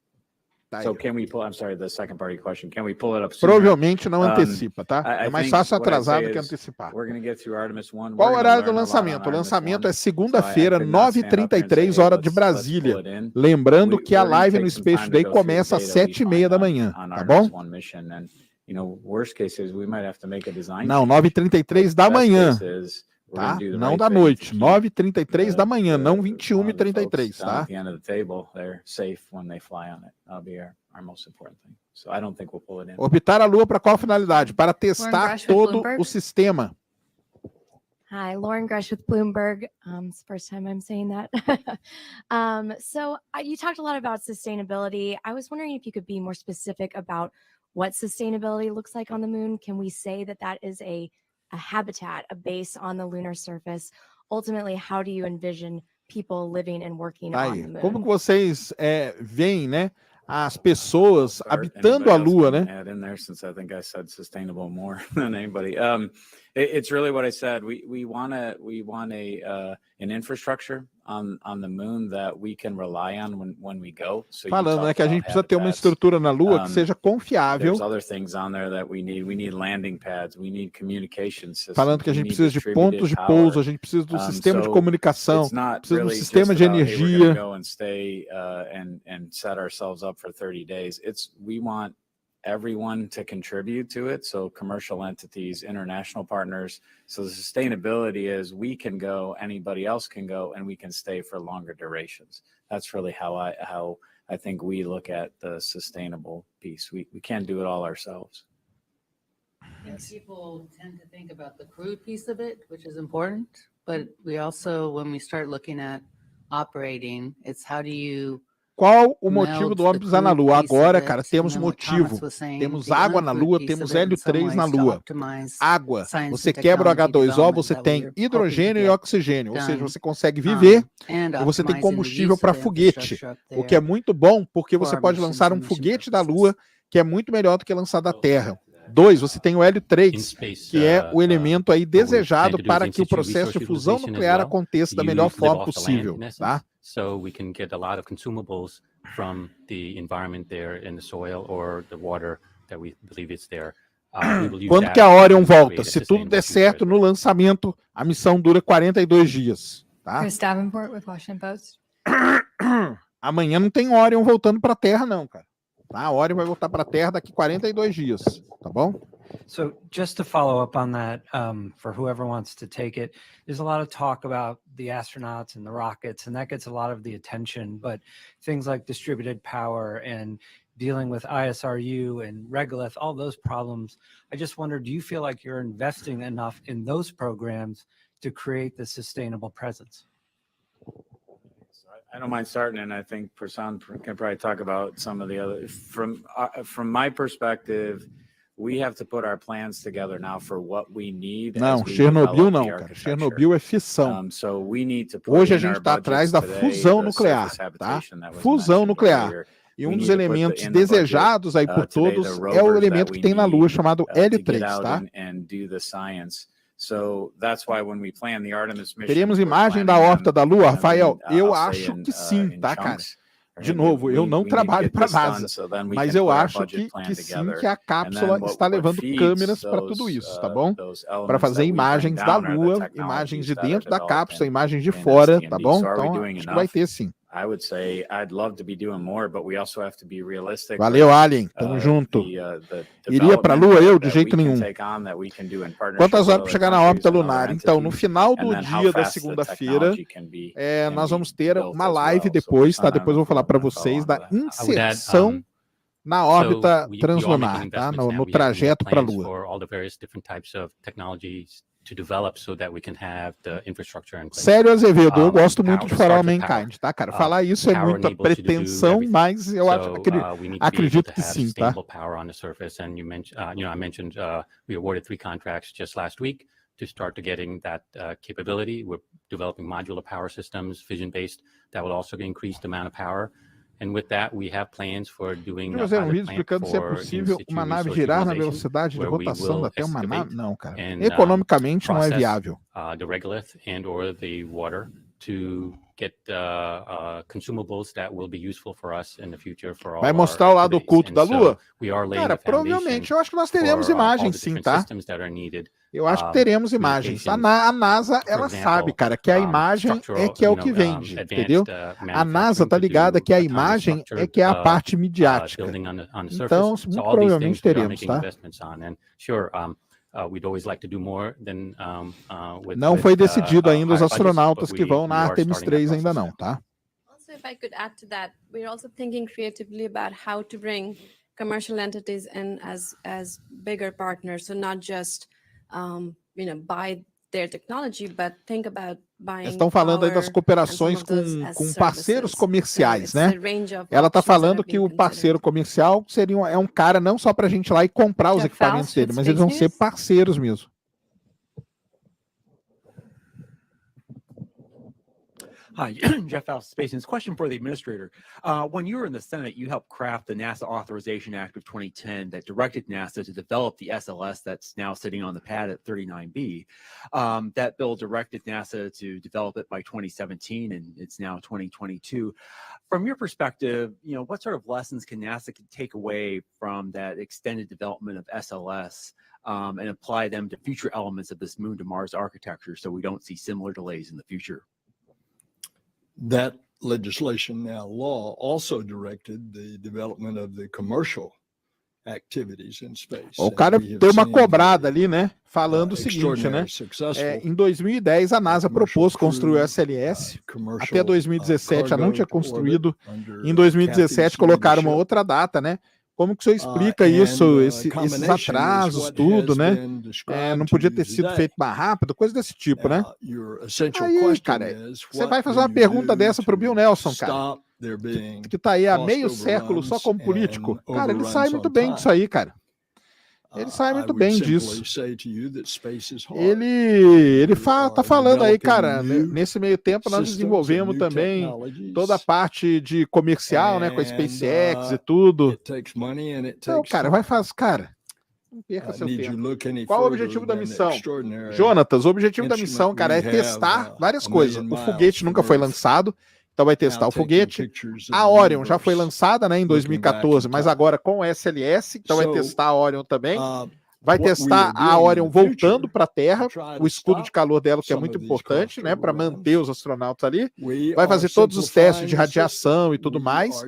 So can we pull? I'm sorry, the second part of your question. Can we pull it up sooner? Provavelmente não antecipa, tá? É mais fácil atrasar do que antecipar. We're going to get through Artemis 1. Qual o horário do lançamento? O lançamento é segunda-feira, 9h33, hora de Brasília. Lembrando que a live no Space Today começa às 7h30 da manhã, tá bom? Não, 9h33 da manhã. we're gonna tá? do the Não right da thing to noite, keep 9h33 da manhã, não the 21h33, down tá? at the end of the table, they're safe when they fly on it. That'll be our most important thing. So I don't think we'll pull it in. Orbitar a Lua para qual finalidade? Para testar Grush with todo Bloomberg. o sistema. Hi, Lauren Grush with Bloomberg. It's the first time I'm saying that. You talked a lot about sustainability. I was wondering if you could be more specific about what sustainability looks like on the moon. Can we say that that is a habitat, a base on the lunar surface? Ultimately, how do you envision people living and working Tá on aí. the moon? Como que vocês veem, né, as pessoas Start. habitando Anybody a else Lua, can né? add in there, since I think I said sustainable more than anybody. It's really what I said. We want an infrastructure on the moon that we can rely on when we go. So you Falando, né, talked que a about gente precisa ter uma habitats. estrutura na Lua que seja confiável. There's other things on there that we need. We need landing pads. We need communication systems. Falando que a we gente need precisa de distributed pontos de power. pouso, a gente precisa do sistema de So comunicação, it's not precisa do really sistema just de about, hey, we're energia. gonna go and stay and set ourselves up for 30 days. We want everyone to contribute to it. So commercial entities, international partners. So the sustainability is we can go, anybody else can go, and we can stay for longer durations. That's really how I think we look at the sustainable piece. We can't do it all ourselves. And people tend to think about the crude piece of it, which is important, but we also, when we start looking at operating, it's how do you Qual o motivo do homem pisar na Lua? Agora, cara, temos motivo. Temos água na Lua, temos hélio 3 na Lua. Água. Você quebra o H2O, você tem hidrogênio e oxigênio, ou seja, você consegue viver e você tem combustível para foguete, o que é muito bom porque você pode lançar um foguete da Lua que é muito melhor do que lançar da Terra. 2, você tem o hélio 3, que é o elemento aí desejado para que o processo de fusão nuclear aconteça da melhor forma possível, tá? So we can get a lot of consumables from the environment there in the soil or the water that we believe is there. Quando que a Orion volta? Se tudo der certo no lançamento, a missão dura 42 dias, tá? Chris Davenport with Washington Post. Amanhã não tem Orion voltando para a Terra não, cara. Tá? A Orion vai voltar para a Terra daqui 42 dias, tá bom? So just to follow up on that, for whoever wants to take it, there's a lot of talk about the astronauts and the rockets, and that gets a lot of the attention, but things like distributed power and dealing with ISRU and regolith, all those problems, I just wonder, do you feel like you're investing enough in those programs to create the sustainable presence? I don't mind starting, and I think Prasan can probably talk about some of the other. From my perspective, we have to put our plans together now for what we need. Não, Chernobyl não, cara. Chernobyl é fissão. So we need to put Hoje a gente está atrás da fusão nuclear, tá? Fusão nuclear. E um dos elementos desejados aí por todos é o elemento que tem na Lua chamado hélio 3, tá? So that's why when we plan the Artemis mission, teremos imagem da órbita da Lua, Rafael? Eu acho que sim, tá, cara? De novo, eu não trabalho para a NASA, mas eu acho que sim, que a cápsula está levando câmeras para tudo isso, tá bom? Para fazer imagens da Lua, imagens de dentro da cápsula, imagens de fora, tá bom? Então, acho que vai ter sim. I would say I'd love to be doing more, but we also have to be realistic. Valeu, Alien. Tamo junto. Iria para a Lua? Eu, de jeito nenhum. Quantas horas para chegar na órbita lunar? Então, no final do dia da segunda-feira, nós vamos ter uma live depois, tá? Depois eu vou falar para vocês da inserção na órbita translunar, tá? No trajeto para a Lua. To develop so that we can have the infrastructure in place. Sério, Azevedo, eu gosto muito de For All Mankind, tá, cara? Falar isso é muita pretensão, mas eu acredito que sim, tá? Power on the surface, and you mentioned, I mentioned we awarded 3 contracts just last week to start to getting that capability. We're developing modular power systems, fission-based, that will also increase the amount of power. And with that, we have plans for doing a fazer um vídeo explicando se é possível uma nave girar na velocidade de rotação da Terra, uma nave? Não, cara. Economicamente não é viável. The regolith and or the water to get consumables that will be useful for us in the future for all. Vai mostrar o lado oculto da Lua? Cara, provavelmente eu acho que nós teremos imagens sim, tá? Eu acho que teremos imagens. A NASA, ela sabe, cara, que a imagem é que é o que vende, entendeu? A NASA tá ligada que a imagem é que é a parte midiática. Então, muito provavelmente teremos, tá? We'd always like to do more than Não foi decidido ainda os astronautas que vão na Artemis 3 ainda não, tá? Also, if I could add to that, we're also thinking creatively about how to bring commercial entities in as bigger partners. So not just, buy their technology, but think about buying. Estão falando aí das cooperações com parceiros comerciais, né? Ela está falando que o parceiro comercial é um cara não só para a gente ir lá e comprar os equipamentos dele, mas eles vão ser parceiros mesmo. Hi, Jeff Faust, Space News. Question for the administrator. When you were in the Senate, you helped craft the NASA Authorization Act of 2010 that directed NASA to develop the SLS that's now sitting on the pad at 39B. That bill directed NASA to develop it by 2017, and it's now 2022. From your perspective, what sort of lessons can NASA take away from that extended development of SLS and apply them to future elements of this Moon to Mars architecture so we don't see similar delays in the future? That legislation, now law, also directed the development of the commercial activities in space. O cara deu uma cobrada ali, né? Falando o seguinte, né? Em 2010, a NASA propôs construir o SLS. Até 2017, já não tinha construído. Em 2017, colocaram uma outra data, né? Como que o senhor explica isso, esses atrasos, tudo, né? Não podia ter sido feito mais rápido, coisa desse tipo, né? Aí, cara, você vai fazer uma pergunta dessa pro Bill Nelson, cara, que tá aí há meio século só como político. Cara, ele sai muito bem disso aí, cara. Ele sai muito bem disso. Ele tá falando aí, cara, nesse meio tempo nós desenvolvemos também toda a parte de comercial, né, com a SpaceX e tudo. Então, cara, não perca seu tempo. Qual o objetivo da missão? Jonatas, o objetivo da missão, cara, é testar várias coisas. O foguete nunca foi lançado, então vai testar o foguete. A Orion já foi lançada, né, em 2014, mas agora com o SLS, então vai testar a Orion também. Vai testar a Orion voltando para a Terra, o escudo de calor dela, que é muito importante, né, para manter os astronautas ali. Vai fazer todos os testes de radiação e tudo mais.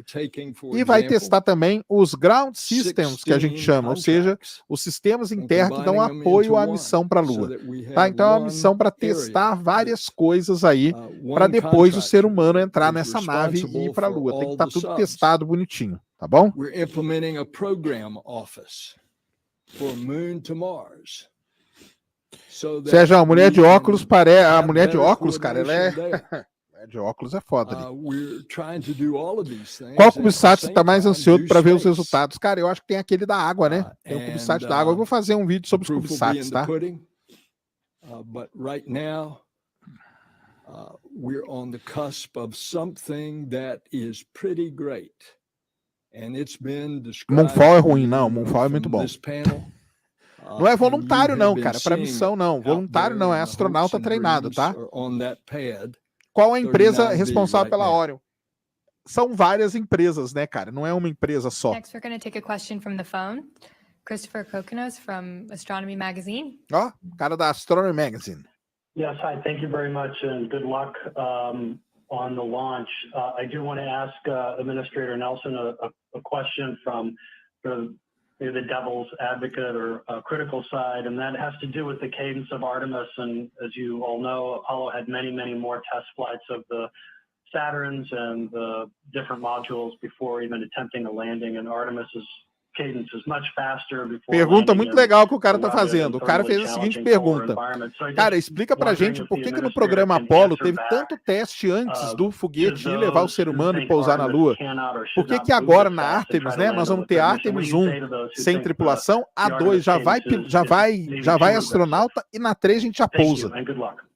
E vai testar também os ground systems, que a gente chama, ou seja, os sistemas em terra que dão apoio à missão para a Lua. Tá? Então é uma missão para testar várias coisas aí, para depois o ser humano entrar nessa nave e ir para a Lua. Tem que estar tudo testado bonitinho, tá bom? We're implementing a program office for Moon to Mars. Sérgio, a mulher de óculos a mulher de óculos, cara, ela é mulher de óculos é foda ali. Qual CubeSat você tá mais ansioso para ver os resultados? Cara, eu acho que tem aquele da água, né? Tem o CubeSat da água. Eu vou fazer um vídeo sobre os CubeSats, tá? But right now, we're on the cusp of something that is pretty great. Moonfall é ruim, não. Moonfall é muito bom. Não é voluntário, não, cara. Para missão, não. Voluntário, não. É astronauta treinado, tá? Qual a empresa responsável pela Orion? São várias empresas, né, cara? Não é uma empresa só. Next, we're going to take a question from the phone. Christopher Kokonos from Astronomy Magazine. Ó, cara da Astronomy Magazine. Yes, hi. Thank you very much and good luck on the launch. I do want to ask Administrator Nelson a question from the devil's advocate or critical side, and that has to do with the cadence of Artemis. And as you all know, Apollo had many, many more test flights of the Saturns and the different modules before even attempting a landing, and Artemis's cadence is much faster before pergunta muito legal que o cara tá fazendo. O cara fez a seguinte pergunta. Cara, explica pra gente por que no programa Apollo teve tanto teste antes do foguete ir levar o ser humano e pousar na Lua? Por que agora na Artemis, né, nós vamos ter Artemis 1 sem tripulação, a 2 já vai astronauta e na 3 a gente já pousa.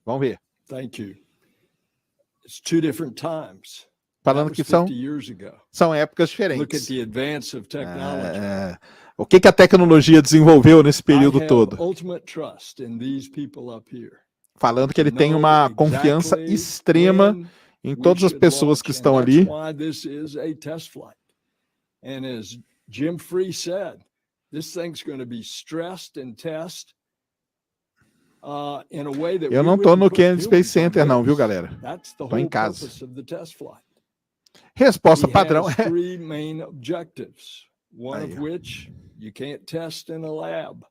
Vamos ver. Thank you. It's two different times. Falando que são épocas diferentes. O que a tecnologia desenvolveu nesse período todo? Falando que ele tem uma confiança extrema em todas as pessoas que estão ali. Eu não estou no Kennedy Space Center não, viu, galera? Estou em casa. Resposta padrão é three main objectives, one of which you can't test in a lab.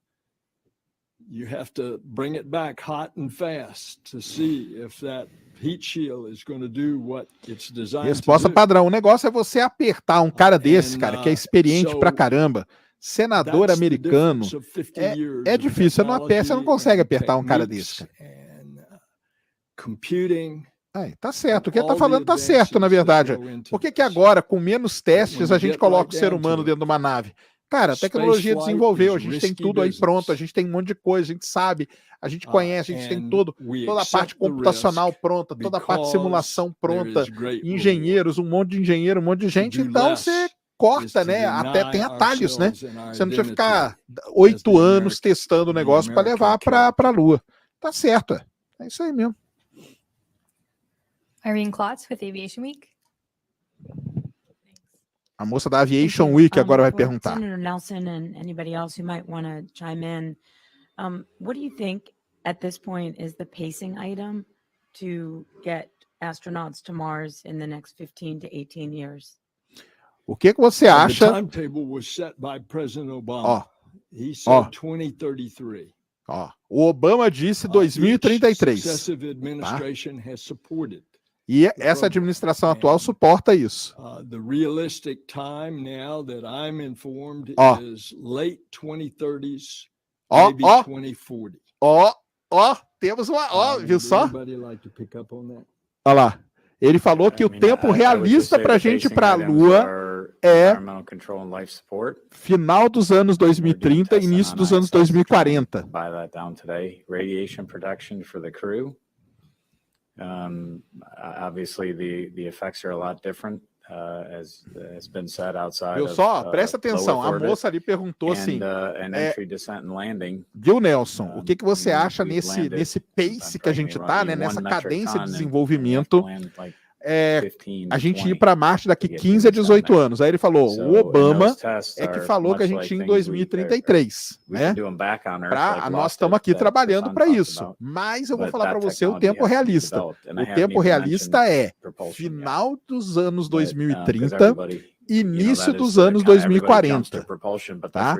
you have to bring it back hot and fast to see if that heat shield is going to do what it's designed Resposta to do. padrão. O negócio é você apertar um cara desse, cara, que é experiente pra caramba, senador americano. É difícil. Você não aperta, você não consegue apertar um cara desse, cara. Tá certo. O que ele tá falando tá certo, na verdade. Por que agora, com menos testes, a gente coloca o ser humano dentro de uma nave? Cara, a tecnologia desenvolveu, a gente tem tudo aí pronto, a gente tem um monte de coisa, a gente sabe, a gente conhece, a gente tem toda a parte computacional pronta, toda a parte de simulação pronta, engenheiros, um monte de engenheiro, um monte de gente, então você corta, né? Até tem atalhos, né? Você não precisa ficar 8 anos testando o negócio para levar para a Lua. Tá certo, é isso aí mesmo. Irene Klotz with Aviation Week. A moça da Aviation Week agora vai perguntar. Senator Nelson and anybody else who might want to chime in, what do you think at this point is the pacing item to get astronauts to Mars in the next 15 to 18 years? O que você acha? The timetable was set by President Obama. He said 2033. O Obama disse 2033. Successive administration has supported. E essa administração atual suporta isso. The realistic time now that I'm informed is late 2030s, maybe 2040. Temos uma, viu só? Like to pick up on that? Olha lá. Ele falou que o tempo realista para a gente ir para a Lua é final dos anos 2030 e início dos anos 2040. Buy that down today. Radiation protection for the crew. Obviously, the effects are a lot different, as has been said outside. Viu só? Presta atenção. A moça ali perguntou assim. Entry, descent and landing. Viu, Nelson? O que você acha nesse pace que a gente tá, né? Nessa cadência de desenvolvimento? A gente ir para Marte daqui 15 a 18 anos. Aí ele falou, o Obama é que falou que a gente ia em 2033, né? Nós estamos aqui trabalhando para isso. Mas eu vou falar para você o tempo realista. O tempo realista é final dos anos 2030, início dos anos 2040. Tá?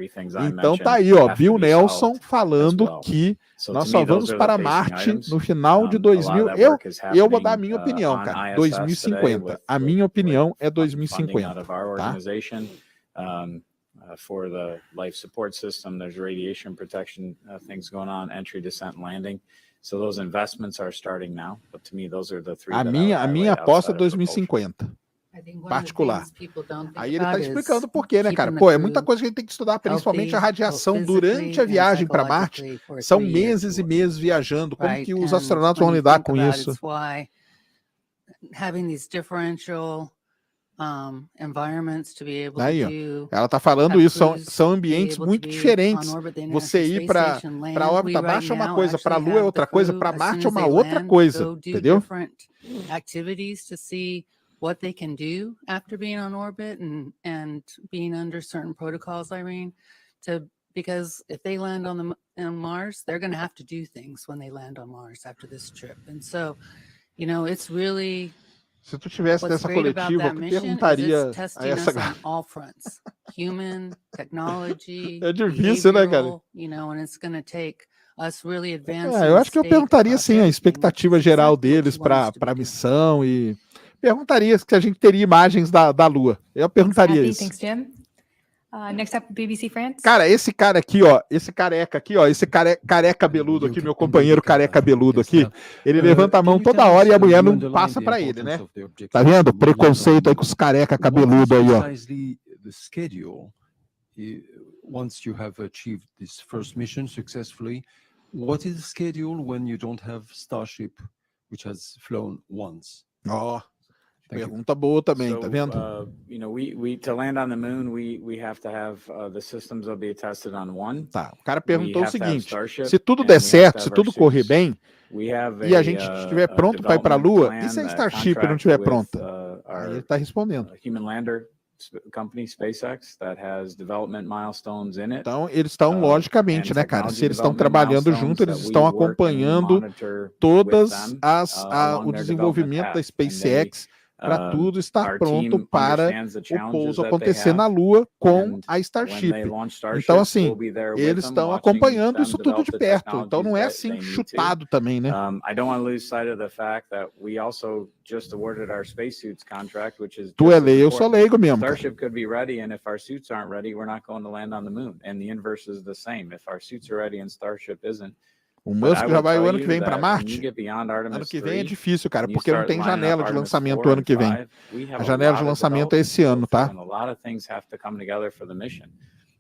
Então tá aí, ó, Bill Nelson falando que nós só vamos para Marte no final de 2000. Eu vou dar a minha opinião, cara. 2050. A minha opinião é 2050. Tá? For the life support system, there's radiation protection things going on, entry, descent, and landing. So those investments are starting now. But to me, those are the three. A minha aposta é 2050. Particular. Aí ele tá explicando por quê, né, cara? Pô, é muita coisa que a gente tem que estudar, principalmente a radiação durante a viagem para Marte. São meses e meses viajando. Como que os astronautas vão lidar com isso? Aí, ó, ela tá falando isso, são ambientes muito diferentes. Você ir para órbita baixa é uma coisa, para a Lua é outra coisa, para Marte é uma outra coisa, entendeu? What they can do after being on orbit and being under certain protocols, Irene, because if they land on Mars, they're going to have to do things when they land on Mars after this trip. And so, you know, it's really. Se tu tivesse nessa coletiva, tu perguntaria a essa galera. All fronts, human, technology, é difícil, né, cara? You know, and it's going to take us really advancing. Eu acho que eu perguntaria sim a expectativa geral deles para a missão e perguntaria se a gente teria imagens da Lua. Eu perguntaria isso. Thanks, Jim. Next up, BBC France. Cara, esse cara aqui, ó, esse careca aqui, ó, esse careca cabeludo aqui, meu companheiro careca cabeludo aqui, ele levanta a mão toda hora e a mulher não passa para ele, né? Tá vendo? Preconceito aí com os careca cabeludo aí, ó. Once you have achieved this first mission successfully, what is the schedule when you don't have Starship, which has flown once? Ó. Pergunta boa também, tá vendo? You know, we to land on the moon, we have to have the systems will be tested on one. Tá, o cara perguntou o seguinte: se tudo der certo, se tudo correr bem, e a gente estiver pronto para ir para a Lua, e se a Starship não estiver pronta? Aí ele tá respondendo. Human lander company SpaceX that has development milestones in it. Então, eles estão logicamente, né, cara? Se eles estão trabalhando junto, eles estão acompanhando todas o desenvolvimento da SpaceX. para tudo estar our pronto team para understands the o challenges pouso that they acontecer na have, Lua com and a when Starship. they launch Então, Starship, assim, we'll be there with eles them, estão watching acompanhando them isso tudo develop de the perto. Então, technologies não é that assim they need to. chutado também, né? I don't want to lose sight of the fact that we also just awarded our spacesuits contract, which is Tu just é as leigo, eu sou important. leigo mesmo, cara. Starship could be ready, and if our suits aren't ready, we're not going to land on the moon. And the inverse is the same. If our suits are ready and Starship isn't. O But Musk I já will vai o tell ano que you vem para that when you Marte. get beyond Ano Artemis que vem é 3, difícil, cara, and you porque não start tem lining up janela de Artemis lançamento 4 ano que and vem. 5, we have A a janela lot de of lançamento é development esse to go ano, through, tá? and a lot of things have to come together for the mission.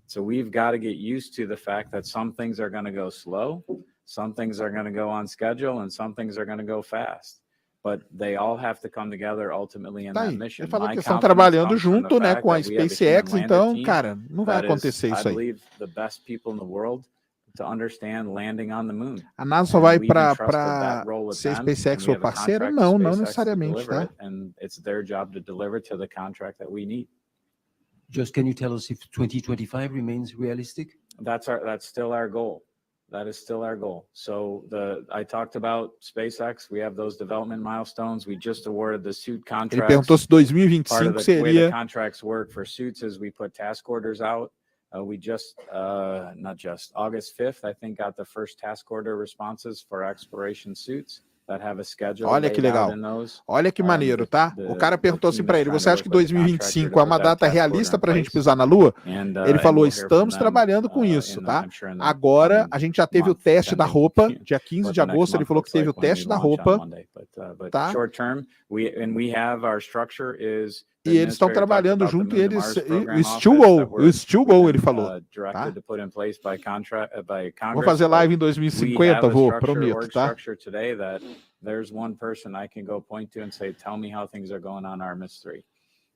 So we've got to get used to the fact that some things are going to go slow, some things are going to go on schedule, and some things are going to go fast. But they all have to come together ultimately in Tá that aí. mission. Ele falou My que estão confidence trabalhando comes from the junto, né, fact com a that we have a human SpaceX, lander então, team cara, não vai that is, acontecer I isso aí. believe, the best people in the world to understand landing on the moon. A NASA só And vai we've para entrusted that role with ser them, and SpaceX we ou have a parceiro? contract Não, with não SpaceX to necessariamente, deliver tá? it, and it's their job to deliver to the contract that we need. Just can you tell us if 2025 remains realistic? That's still our goal. That is still our goal. So I talked about SpaceX. We have those development milestones. We just awarded the suit Ele perguntou contracts. se Part of 2025 the way the seria contracts work for suits is we put task orders out. We just, August 5th, I think, got the first task order responses for exploration suits that have a schedule Olha que laid out legal. in those. Olha que maneiro, tá? O cara perguntou assim team para is ele: trying você to acha que work with the contractor 2025 to é put uma that data task order realista in para a gente place. pisar na Lua? And Ele falou: we'll hear from estamos them, trabalhando com isso, tá? I'm sure in the Agora coming a gente já teve o month, teste da depending roupa, dia 15 what de the next agosto. Ele month falou que looks teve like o when we teste da launch on roupa, Monday. But tá? short term, we have our structure is the E eles estão administrator talked trabalhando about the junto e Moon to eles. Mars O program Still office Go, that o Still Go, ele been, falou. directed Tá? to put in place by Vou Congress. fazer But live em we 2050, have a vou, structure, prometo, org tá? structure today that there's one person I can go point to and say, tell me how things are going on Artemis 3.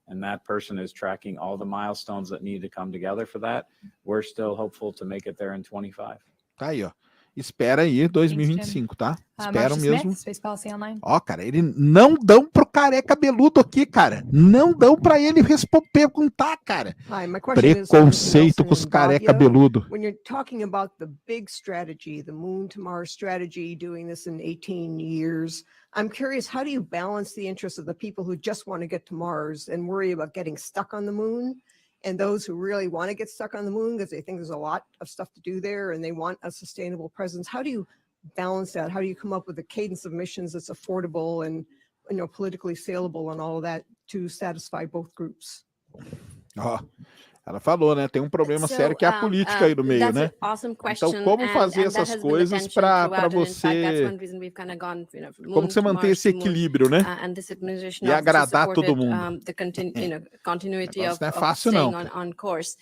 And that person is tracking all the milestones that need to come together for that. We're still hopeful to make it there in 25. Tá aí, ó. Espera aí 2025, tá? Espero Marcia mesmo. Smith, Space Policy Online. Ó, cara, ele não dão pro careca cabeludo aqui, cara. Não dão pra ele perguntar, cara. Hi, my question is for Preconceito com os Nelson and careca Badia. cabeludo. When you're talking about the big strategy, the Moon to Mars strategy, doing this in 18 years, I'm curious, how do you balance the interests of the people who just want to get to Mars and worry about getting stuck on the moon, and those who really want to get stuck on the moon because they think there's a lot of stuff to do there and they want a sustainable presence? How do you balance that? How do you come up with a cadence of missions that's affordable and, you know, politically saleable and all of that to satisfy both groups? Ó, ela falou, né? Tem um problema sério que é a política aí do meio, That's né? an awesome question. Então, como fazer and that essas has been the coisas tension para throughout, and in fact, that's você. one reason we've kind of gone, you know, from Como moon que você to manter Mars esse to moon, equilíbrio, né? and this administration E obviously agradar todo supported mundo. the continuity O of, negócio não é fácil, staying não, on course.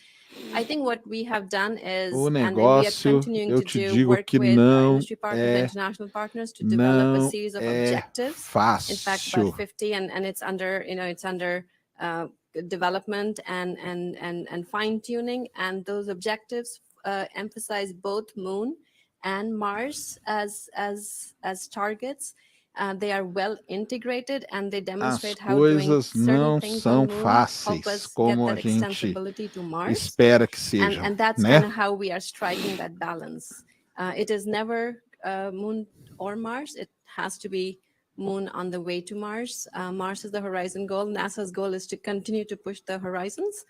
I think what we have done is, O and we are negócio, continuing eu to te do digo work que with não industry partners and é, international partners to develop a não series of é objectives. In fact, about fácil. 50, and it's under, you know, it's under development and fine tuning, and those objectives emphasize both Moon and Mars as targets. They are well integrated and they As demonstrate how doing coisas não certain things são on Moon help fáceis us get como a that gente extensibility to Mars. espera que sejam, And that's né? kind of how we are striking that balance. It is never Moon or Mars. It has to be Moon on the way to Mars. Mars is the horizon goal. NASA's goal is to continue to push the horizons,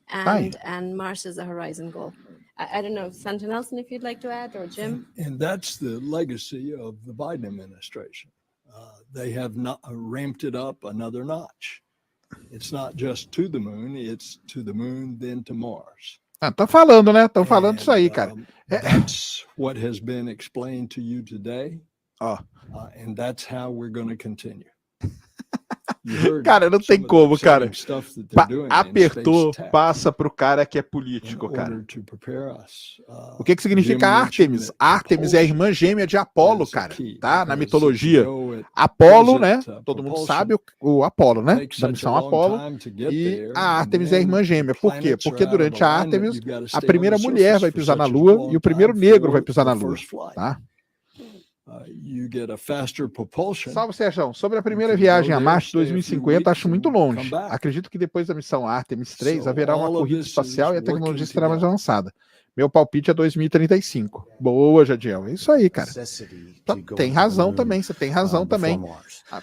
and Mars is the horizon goal. I don't know, Senator Nelson, if you'd like to add, or Jim. And that's the legacy of the Biden administration. They have not ramped it up another notch. It's not just to the moon, it's to the moon, then to Mars. Tá falando, né? Estão falando isso aí, cara. That's what has been explained to you today. And that's how we're going to continue. Cara, não tem como, cara. Apertou, passa pro cara que é político, cara. O que significa Artemis? Artemis é a irmã gêmea de Apolo, cara, tá? Na mitologia. Apolo, né? Todo mundo sabe o Apolo, né? Da missão Apolo. E a Artemis é a irmã gêmea. Por quê? Porque durante a Artemis, a primeira mulher vai pisar na Lua e o primeiro negro vai pisar na Lua, tá? Salve, Sérgio. Sobre a primeira viagem a Marte 2050, acho muito longe. Acredito que depois da missão Artemis 3 haverá uma corrida espacial e a tecnologia será mais avançada. Meu palpite é 2035. Boa, Jadiel. É isso aí, cara. Tem razão também, você tem razão também.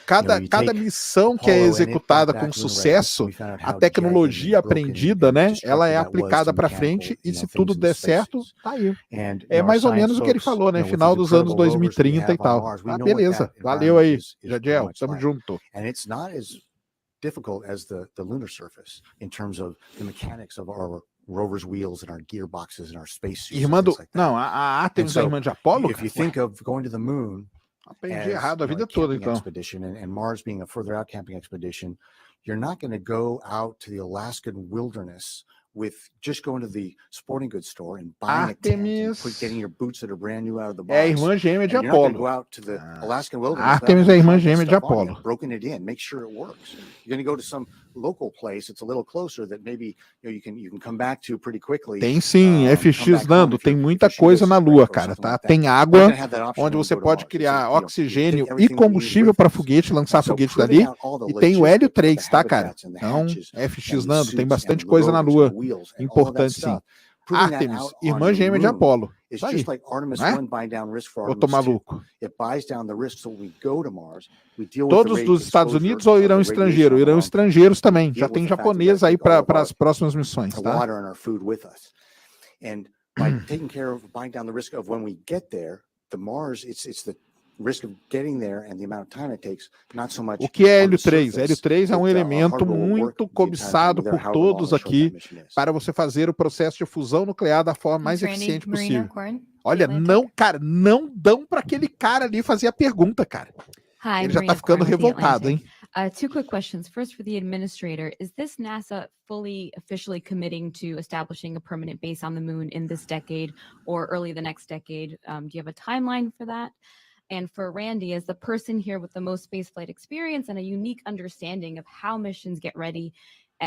Cada missão que é executada com sucesso, a tecnologia aprendida, né? Ela é aplicada para frente e se tudo der certo, tá aí. É mais ou menos o que ele falou, né? Final dos anos 2030 e tal. Ah, beleza. Valeu aí, Jadiel. Tamo junto. Difficult as the lunar surface in terms of the mechanics of our rover's wheels and our gearboxes and our spacesuits. Irmã do... Não, a Artemis é irmã de Apolo? If you think of going to the moon, aprendi errado a vida toda, então. Expedition and Mars being a further out camping expedition, you're not going to go out to the Alaskan wilderness with just going to the sporting goods store and buying a tent and getting your boots that are brand new out of the box. É a irmã gêmea de Apolo. Go out to the Alaskan wilderness. Artemis é a irmã gêmea de Apolo. Broken it in, make sure it works. You're going to go to some local place that's a little closer that maybe you can come back to pretty quickly. Tem sim, FX Nando, tem muita coisa na Lua, cara, tá? Tem água onde você pode criar oxigênio e combustível para foguete, lançar foguete dali, e tem o Hélio 3, tá, cara? Então, FX Nando, tem bastante coisa na Lua. Importante, sim. Artemis, irmã gêmea de Apolo. Isso aí, né? Eu tô maluco. Todos dos Estados Unidos ou irão estrangeiro? Irão estrangeiros também. Já tem japonês aí para as próximas missões, tá? And by taking care of buying down the risk of when we get there, the Mars, it's the risk of getting there and the amount of time it takes, not so much. O que é Hélio 3? Hélio 3 é um elemento muito cobiçado por todos aqui para você fazer o processo de fusão nuclear da forma mais eficiente possível. Olha, não, cara, não dão para aquele cara ali fazer a pergunta, cara. Ele já tá ficando revoltado, hein? 2 quick questions. First, for the administrator, is this NASA fully officially committing to establishing a permanent base on the moon in this decade or early the next decade? Do you have a timeline for that? And for Randy, as the person here with the most spaceflight experience and a unique understanding of how missions get ready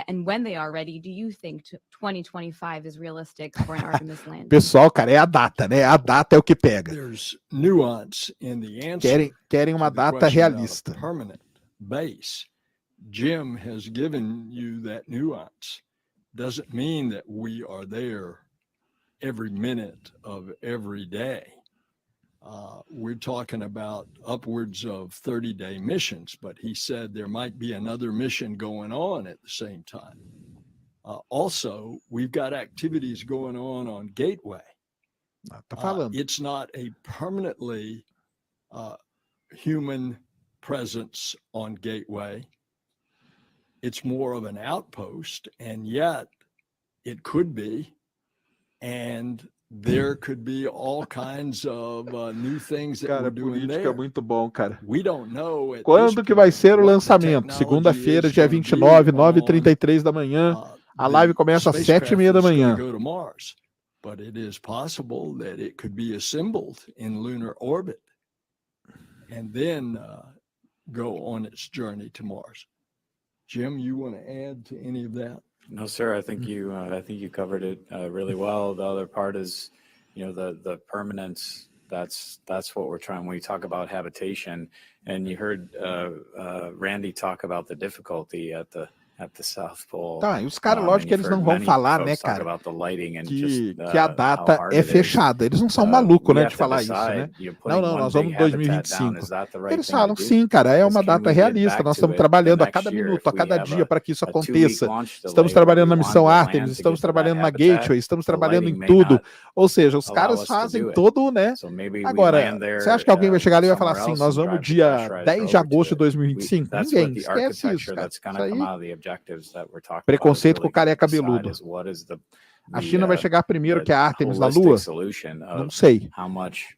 and when they are ready, do you think 2025 is realistic for an Artemis landing? Pessoal, cara, é a data, né? A data é o que pega. There's nuance in the answer. Querem uma data realista. Permanent base. Jim has given you that nuance. Doesn't mean that we are there every minute of every day. We're talking about upwards of 30-day missions, but he said there might be another mission going on at the same time. Also, we've got activities going on Gateway. It's not a permanently human presence on Gateway. It's more of an outpost, and yet it could be. And there could be all kinds of new things that we're doing there. É muito bom, cara. We don't know. Quando que vai ser o lançamento? Segunda-feira, dia 29, 9h33 da manhã. A live começa às 7h30 da manhã. But it is possible that it could be assembled in lunar orbit and then go on its journey to Mars. Jim, you want to add to any of that? No, sir. I think you covered it really well. The other part is, the permanence. That's what we're trying. When we talk about habitation, and you heard Randy talk about the difficulty at the South Pole. Tá, e os caras, lógico que eles não vão falar, né, cara, que a data é fechada. Eles não são malucos, né, de falar isso, né? Não, nós vamos em 2025. Eles falam, sim, cara, é uma data realista. Nós estamos trabalhando a cada minuto, a cada dia para que isso aconteça. Estamos trabalhando na missão Artemis, estamos trabalhando na Gateway, estamos trabalhando em tudo. Ou seja, os caras fazem todo, né? Agora, você acha que alguém vai chegar ali e vai falar assim, nós vamos dia 10 de agosto de 2025? Ninguém, esquece isso, cara. Isso aí... Preconceito com o cara é cabeludo. A China vai chegar primeiro que a Artemis na Lua? Não sei.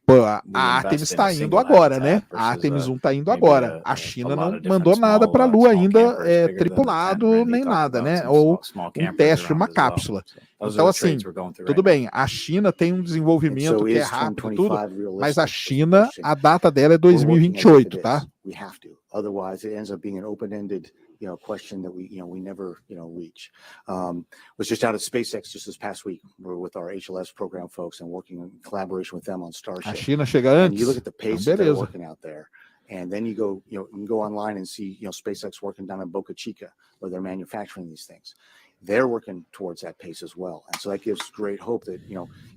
Pô, a Artemis está indo agora, né? A Artemis 1 está indo agora. A China não mandou nada para a Lua ainda, tripulado nem nada, né? Ou um teste, uma cápsula. Então, assim, tudo bem. A China tem um desenvolvimento que é rápido e tudo, mas a China, a data dela é 2028, tá? Otherwise, it ends up being an open-ended, question that we never, reach. Was just out at SpaceX just this past week. We're with our HLS program folks and working in collaboration with them on Starship. A China chega antes. And you look at the pace that they're working out there. And then you can go online and see, SpaceX working down in Boca Chica where they're manufacturing these things. They're working towards that pace as well. And so that gives great hope that,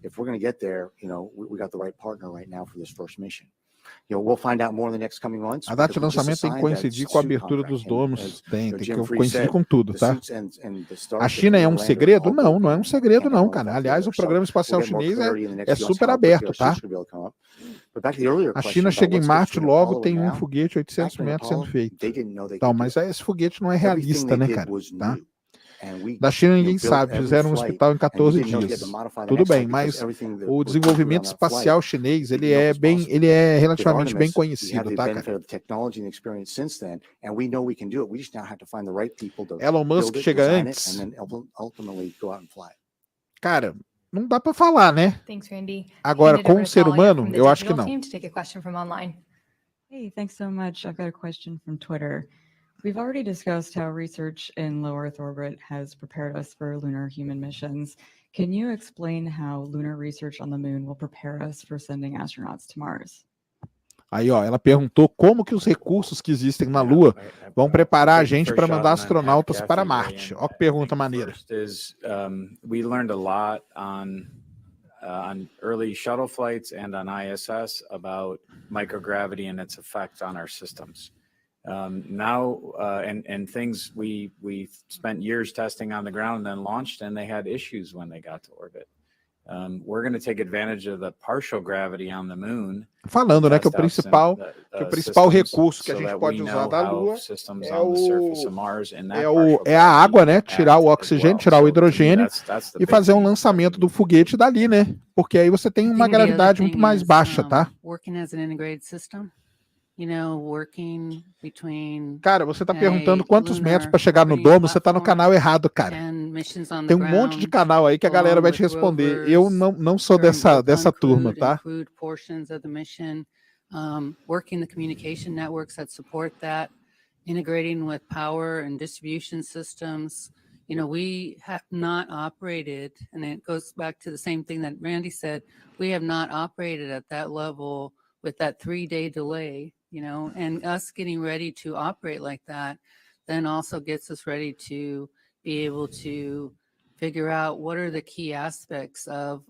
if we're going to get there, we got the right partner right now for this first mission. We'll find out more in the next coming months. A data de lançamento tem que coincidir com a abertura dos domos, tem que coincidir com tudo, tá? A China é um segredo? Não, não é um segredo não, cara. Aliás, o programa espacial chinês é super aberto, tá? A China chega em Marte logo, tem um foguete 800 metros sendo feito. Então, mas esse foguete não é realista, né, cara? Tá? Da China ninguém sabe, fizeram um hospital em 14 dias. Tudo bem, mas o desenvolvimento espacial chinês, ele é relativamente bem conhecido, tá, cara? Elon Musk chega antes. Cara, não dá para falar, né? Thanks, Randy. Agora, com o ser humano, eu acho que não. Hey, thanks so much. I've got a question from Twitter. We've already discussed how research in low Earth orbit has prepared us for lunar human missions. Can you explain how lunar research on the moon will prepare us for sending astronauts to Mars? Aí, ó, ela perguntou como que os recursos que existem na Lua vão preparar a gente para mandar astronautas para Marte. Ó que pergunta maneira. We learned a lot on early shuttle flights and on ISS about microgravity and its effects on our systems. And things we spent years testing on the ground and then launched, and they had issues when they got to orbit. We're going to take advantage of the partial gravity on the moon. Falando, né, que o principal recurso que a gente pode usar da Lua é a água, né? Tirar o oxigênio, tirar o hidrogênio e fazer um lançamento do foguete dali, né? Porque aí você tem uma gravidade muito mais baixa, tá? Working as an integrated system. Working between. Cara, você tá perguntando quantos metros para chegar no domo, você tá no canal errado, cara. Tem um monte de canal aí que a galera vai te responder. Eu não sou dessa turma, tá? Working the communication networks that support that, integrating with power and distribution systems. We have not operated, and it goes back to the same thing that Randy said, we have not operated at that level with that 3-day delay. And us getting ready to operate like that then also gets us ready to be able to figure out what are the key aspects of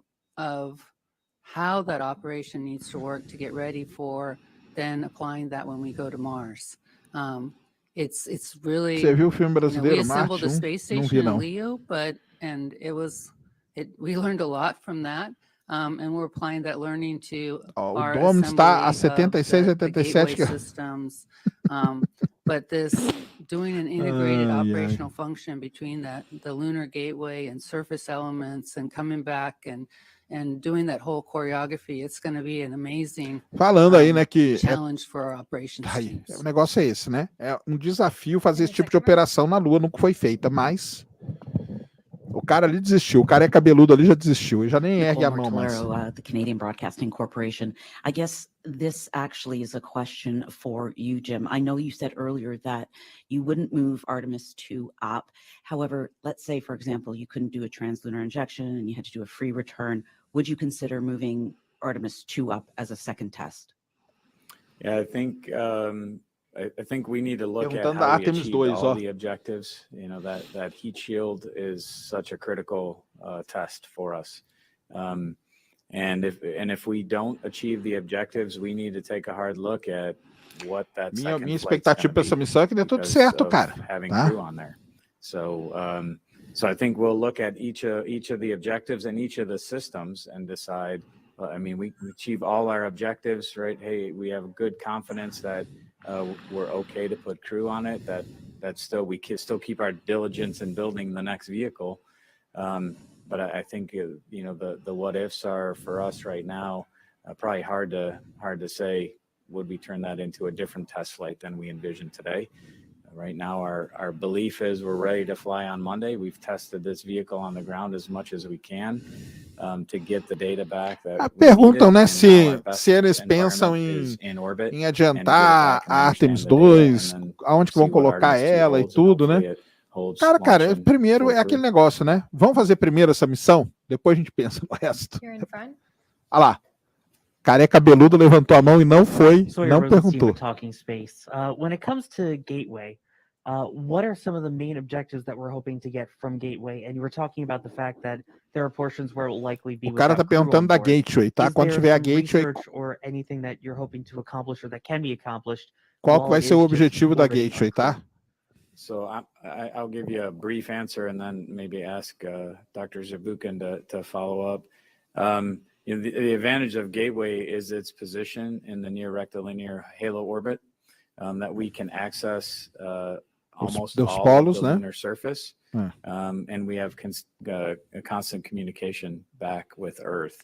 how that operation needs to work to get ready for then applying that when we go to Mars. It's really. Você viu o filme brasileiro, we assembled Marte? a space station in Leo, we learned a lot from that. And we're applying that learning to our o domo está a 76, the 87 gateway systems. But this doing an integrated operational function between the lunar gateway and surface elements and coming back and doing that whole choreography, it's going to be an amazing Falando aí, né, que challenge for our operations teams. O negócio é esse, né? É um desafio fazer esse tipo de operação na Lua, nunca foi feita, mas o cara ali desistiu, o cara é cabeludo ali já desistiu, e já nem ergue a mão mais. The Canadian Broadcasting Corporation. I guess this actually is a question for you, Jim. I know you said earlier that you wouldn't move Artemis II up. However, let's say, for example, you couldn't do a translunar injection and you had to do a free return. Would you consider moving Artemis II up as a second test? Yeah, I think we need to look at how we achieve all the objectives. That heat shield is such a critical test for us. And if we don't achieve the objectives, we need to take a hard look at what that minha expectativa para essa missão é que dê tudo certo, cara. Having crew on there. So I think we'll look at each of the objectives and each of the systems and decide. We achieve all our objectives, right? Hey, we have good confidence that we're okay to put crew on it. That we can still keep our diligence in building the next vehicle. But I think the what ifs are for us right now probably hard to say. Would we turn that into a different test flight than we envision today? Right now, our belief is we're ready to fly on Monday. We've tested this vehicle on the ground as much as we can to get the data back. Perguntam, né, se eles pensam em adiantar a Artemis II, aonde que vão colocar ela e tudo, né? Cara, primeiro é aquele negócio, né? Vamos fazer primeiro essa missão, depois a gente pensa no resto. Olha lá. Careca Beludo levantou a mão e não foi, não perguntou. Talking Space. When it comes to Gateway, what are some of the main objectives that we're hoping to get from Gateway? And you were talking about the fact that there are portions where it will likely be O cara tá without crew on perguntando da board. Gateway, tá? Is Quando there tiver a some Gateway, research or anything that you're hoping to accomplish or that can be accomplished qual que while vai it ser o is just objetivo da orbiting on Gateway, crew? tá? So I'll give you a brief answer and then maybe ask Dr. Zabukin to follow up. You know, the advantage of Gateway is its position in the near rectilinear halo orbit, that we can access almost dos all polos, of the né? lunar surface, and we have a constant communication back with Earth.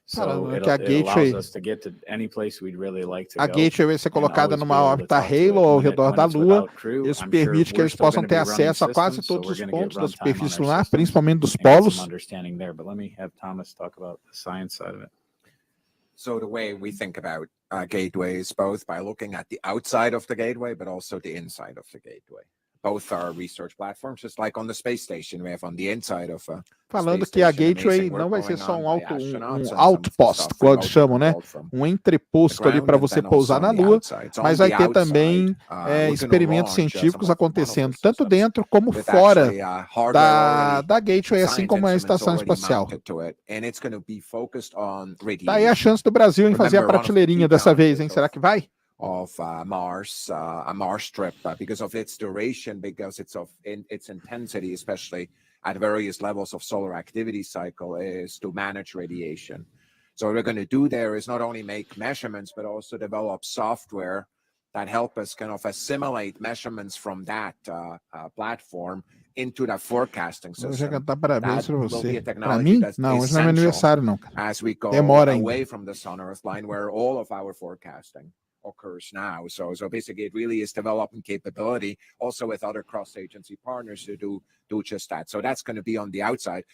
So Falando it que a allows Gateway, us to get to any place we'd really like to a go. Gateway vai ser and colocada always be numa able to órbita talk to it. halo ao When redor da it's Lua. without crew, Isso I'm permite sure que we're eles still possam gonna ter be running acesso a quase systems, so todos we're os gonna get pontos da runtime on superfície our lunar, systems principalmente dos and get some polos. understanding there. But let me have Thomas talk about the science side of it. So the way we think about Gateway is both by looking at the outside of the Gateway, but also the inside of the Gateway. Both are research platforms, just like on the space station, we have on the inside of Falando que a Gateway não vai ser só um outpost, como eles chamam, né? Um entreposto ali para você pousar na Lua, mas vai ter também experimentos científicos acontecendo tanto dentro como fora da Gateway, assim como a estação espacial. Tá aí a chance do Brasil em fazer a prateleirinha dessa vez, hein? Será que vai? Of Mars, a Mars trip, because of its duration, because it's of its intensity, especially at various levels of solar activity cycle, is to manage radiation. So what we're going to do there is not only make measurements, but also develop software that help us kind of assimilate measurements from that platform into that forecasting system. Hoje é cantar parabéns para That will be você. a Para technology mim? that's Não, hoje não é meu essential aniversário, não, cara. as we go Demora ainda. away from the sun-Earth line, where all of our forecasting occurs now. So basically, it really is developing capability also with other cross-agency partners to do just that. So that's going to be on the outside.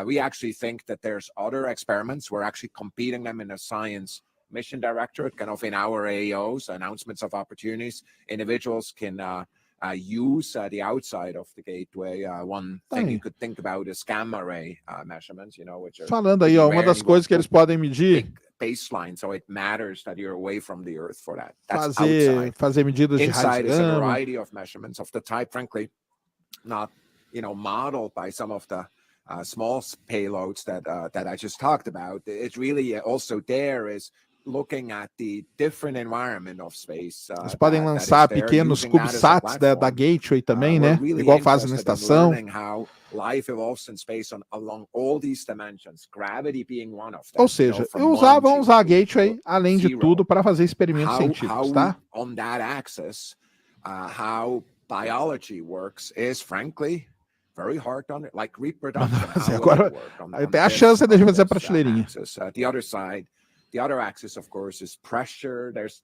We actually think that there's other experiments. We're actually competing them in a science mission directorate, kind of in our AOs, announcements of opportunities. Individuals can use the outside of the Gateway. One thing you could think about is gamma ray measurements, which are Falando aí, ó, uma das coisas que eles podem medir, baseline, so it matters that you're away from the Earth for that. That's outside. fazer medidas de raios Inside is a gama. variety of measurements of the type, frankly, not modeled by some of the small payloads that I just talked about. It's really also there is looking at the different environment of space. Eles podem lançar pequenos CubeSats da Gateway também, né? Igual fazem na estação. Life evolves in space along all these dimensions, gravity being one of them. Ou seja, vão usar a Gateway, além de tudo, para fazer experimentos científicos, tá? On that axis, how biology works is, frankly, very hard on it, like reproduction. Agora, tem a chance de fazer a prateleirinha. The other axis, of course, is pressure. There's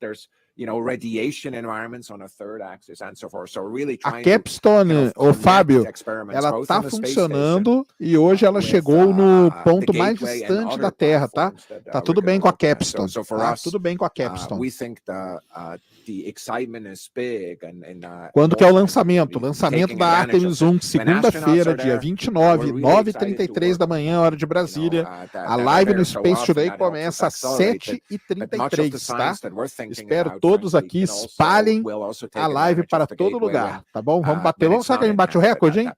radiation environments on a third axis and so forth. So really A trying Capstone, ô Fábio, ela está funcionando e hoje ela chegou no ponto mais distante da Terra, tá? Tá tudo bem com a Capstone, tá? Tudo bem com a Capstone. We think the excitement is big Quando que é o lançamento? Lançamento da Artemis I, segunda-feira, dia 29, 9h33 da manhã, hora de Brasília. A live no Space Today começa às 7h33, tá? Espero todos aqui espalhem a live para todo lugar, tá bom? Vamos bater. Vamos, será que a gente bate o recorde, hein?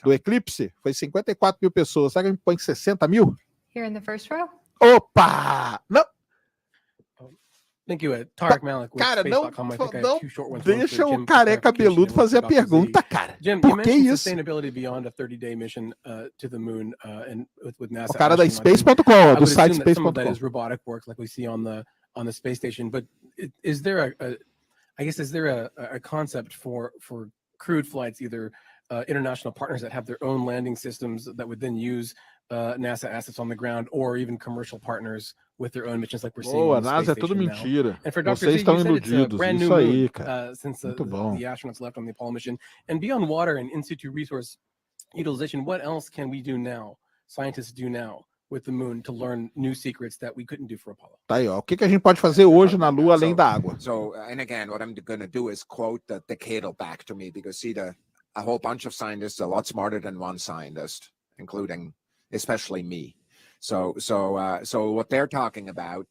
Do eclipse? Foi 54 mil pessoas. Será que a gente põe 60 mil? Here in the first row. Opa! Não! Thank you, Tarek Malik. Cara, não deixa o careca cabeludo fazer a pergunta, cara. Jim, por que isso? Sustainability beyond a 30-day mission to the moon and with NASA. O cara da Space.com, do site Space.com. That is robotic work like we see on the space station, but is there a concept for crewed flights, either international partners that have their own landing systems that would then use NASA assets on the ground, or even commercial partners with their own missions, like we're seeing on the NASA space é tudo station mentira. now. And for Dr. Vocês Z, estão you said it's a iludidos. brand new Isso aí, moon, cara. Since Muito bom. the astronauts left on the Apollo mission. And beyond water and in situ resource utilization, what else can we do now, scientists do now, with the moon to learn new secrets that we couldn't do for Apollo? Tá aí, ó. O que a gente pode fazer hoje na Lua além da água? So, and again, what I'm going to do is quote the decadal back to me, because see, a whole bunch of scientists, a lot smarter than one scientist, including especially me. So what they're talking about,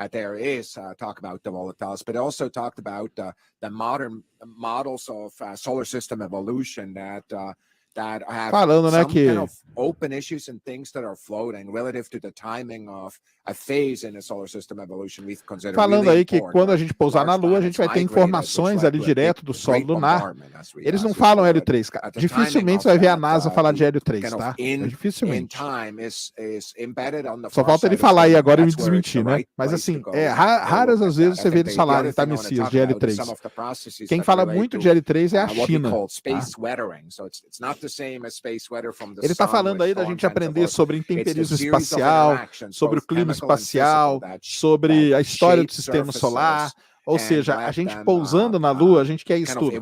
there is talk about the volatiles, but also talked about the modern models of solar system evolution that have Falando, né, some que kind of open issues and things that are floating relative to the timing of a phase in the solar system evolution we consider falando really aí que important. quando a gente pousar na Lua, a gente vai ter informações ali direto do solo lunar. Eles não falam Hélio-3, cara. Dificilmente você vai ver a NASA falar de Hélio-3, tá? Dificilmente. Só falta ele falar aí agora e me desmentir, né? Mas assim, raras as vezes você vê eles falarem, tá, Messias, de Hélio-3. Quem fala muito de Hélio-3 é a China. Tá? Ele está falando aí da gente aprender sobre intemperismo espacial, sobre o clima espacial, sobre a história do sistema solar. Ou seja, a gente pousando na Lua, a gente quer isso tudo.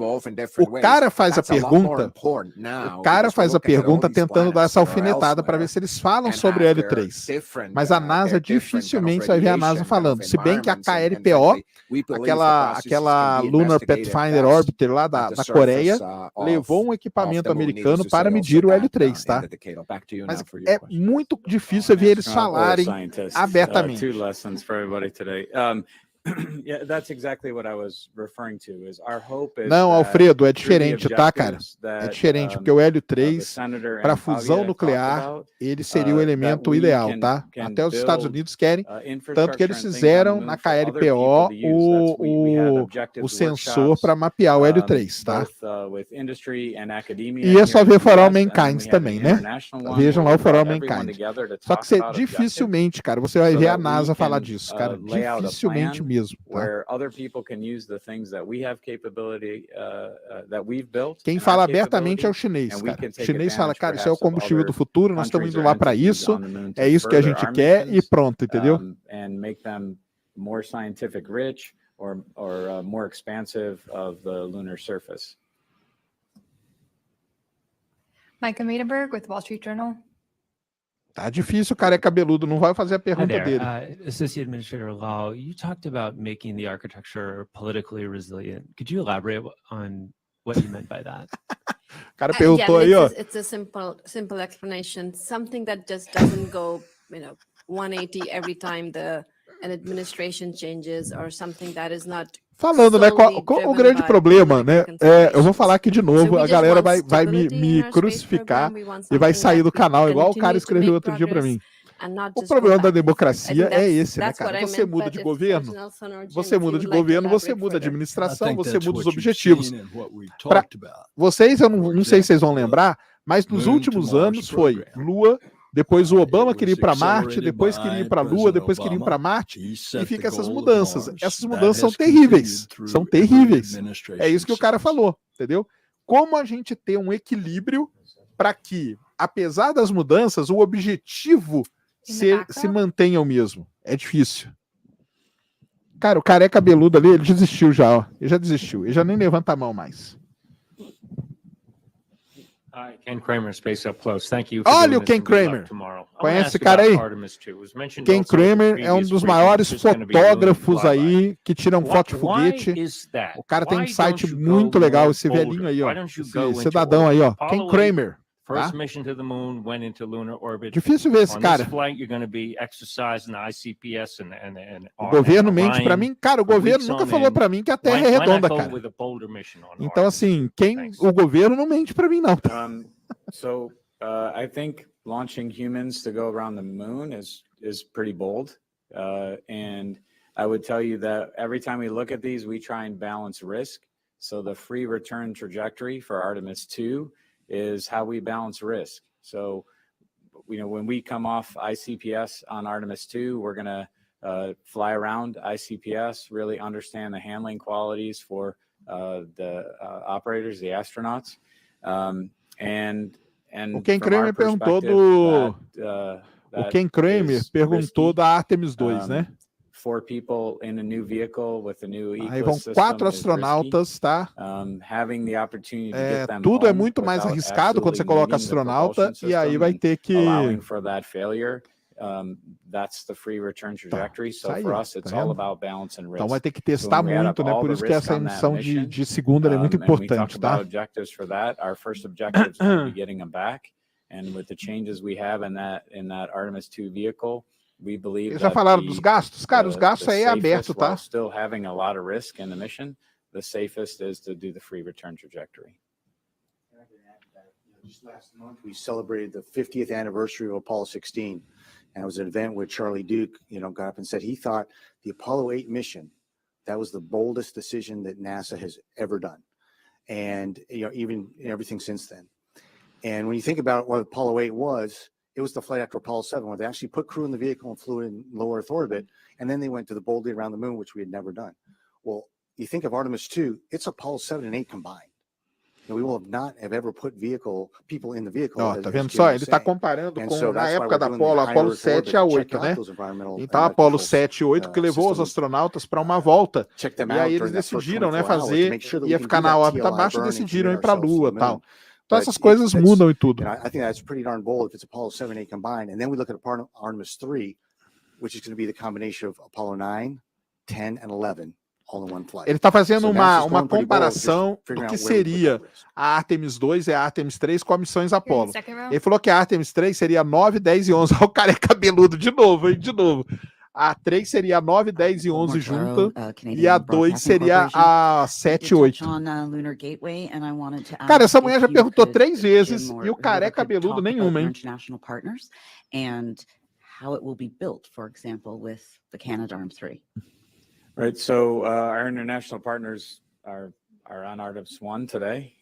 O cara faz a pergunta, tentando dar essa alfinetada para ver se eles falam sobre o L3. Mas a NASA dificilmente vai ver a NASA falando. Se bem que a KLPO, aquela Lunar Pathfinder Orbiter lá da Coreia, levou um equipamento americano para medir o L3, tá? Mas é muito difícil ver eles falarem abertamente. Yeah, that's exactly what I was referring to. Is our hope is Não, Alfredo, é diferente, tá, cara? É diferente, porque o hélio 3, para fusão nuclear, ele seria o elemento ideal, tá? Até os Estados Unidos querem, tanto que eles fizeram na KLPO o sensor para mapear o hélio 3, tá? E é só ver For All Mankind também, né? Vejam lá o For All Mankind. Só que você dificilmente, cara, você vai ver a NASA falar disso, cara. Dificilmente mesmo. Where other people can use the things that we have capability that we've built. Quem fala abertamente é o chinês, cara. O chinês fala, cara, isso é o combustível do futuro, nós estamos indo lá para isso, é isso que a gente quer e pronto, entendeu? And make them more scientific rich or more expansive of the lunar surface. Micah Maidenberg with Wall Street Journal. Tá difícil, o cara é cabeludo, não vai fazer a pergunta dele. Associate Administrator Lau, you talked about making the architecture politically resilient. Could you elaborate on what you meant by that? O cara perguntou aí, ó. It's a simple explanation. Something that just doesn't go, 180 every time an administration changes, or something that is not. Falando, né? Qual o grande problema, né? Eu vou falar aqui de novo, a galera vai me crucificar e vai sair do canal, igual o cara escreveu outro dia para mim. O problema da democracia é esse, né, cara? Você muda de governo, você muda de administração, você muda os objetivos. Vocês, eu não sei se vocês vão lembrar, mas nos últimos anos foi Lua. Depois o Obama queria ir para Marte, depois queria ir para a Lua, depois queria ir para Marte, e fica essas mudanças. Essas mudanças são terríveis, são terríveis. É isso que o cara falou, entendeu? Como a gente ter um equilíbrio para que, apesar das mudanças, o objetivo se mantenha o mesmo. É difícil. Cara, o careca cabeludo ali, ele desistiu já, ó. Ele já desistiu, ele já nem levanta a mão mais. Ken Kramer, Space Up Close. Thank you. Olha o Ken Kramer. Conhece esse cara aí? Ken Kramer é um dos maiores fotógrafos aí que tiram foto de foguete. O cara tem um site muito legal, esse velhinho aí, ó. Esse cidadão aí, ó. Ken Kramer. Tá? Difícil ver esse cara. O governo mente para mim, cara. O governo nunca falou para mim que a Terra é redonda, cara. Então, assim, o governo não mente para mim, não. So I think launching humans to go around the moon is pretty bold, and I would tell you that every time we look at these, we try and balance risk. So the free return trajectory for Artemis II is how we balance risk. So, when we come off ICPS on Artemis II, we're going to fly around ICPS, really understand the handling qualities for the operators, the astronauts. O Ken Kramer perguntou o Ken Kramer perguntou da Artemis II, né? Aí vão 4 astronautas, tá? Tudo é muito mais arriscado quando você coloca astronauta, e aí vai ter que... Então vai ter que testar muito, né? Por isso que essa emissão de segunda é muito importante, tá? And with the changes we have in that Artemis II vehicle, we believe Eles já that falaram dos gastos? Cara, os gastos aí é aberto, while tá? still having a lot of risk in the mission, the safest is to do the free return trajectory. Just last month, we celebrated the 50th anniversary of Apollo 16. And it was an event where Charlie Duke, got up and said he thought the Apollo 8 mission, that was the boldest decision that NASA has ever done. And, even everything since then. And when you think about what Apollo 8 was, it was the flight after Apollo 7, where they actually put crew in the vehicle and flew in low Earth orbit. And then they went to the boldly around the moon, which we had never done. Well, you think of Artemis 2, it's Apollo 7 and 8 combined. We will not have ever put people in the vehicle. Ó, tá vendo só? Ele está comparando com na época da Apollo 7 a 8, né? Então, a Apollo 7 e 8 que levou os astronautas para uma volta. E aí eles decidiram, né, ia ficar na órbita abaixo e decidiram ir para a Lua e tal. Então essas coisas mudam e tudo. I think that's pretty darn bold if it's Apollo 7 and 8 combined. And then we look at Artemis 3, which is going to be the combination of Apollo 9, 10 and 11. Ele está fazendo uma comparação do que seria a Artemis 2 e a Artemis 3 com as missões Apollo. Ele falou que a Artemis 3 seria 9, 10 e 11. Olha o cara é cabeludo de novo, hein? De novo. A 3 seria 9, 10 e 11 junta. E a 2 seria a 7 e 8. Cara, essa mulher já perguntou 3 vezes e o cara é cabeludo nenhuma, hein? How it will be built, for example, with the Canadarm3. Right. So our international partners are on Artemis 1 today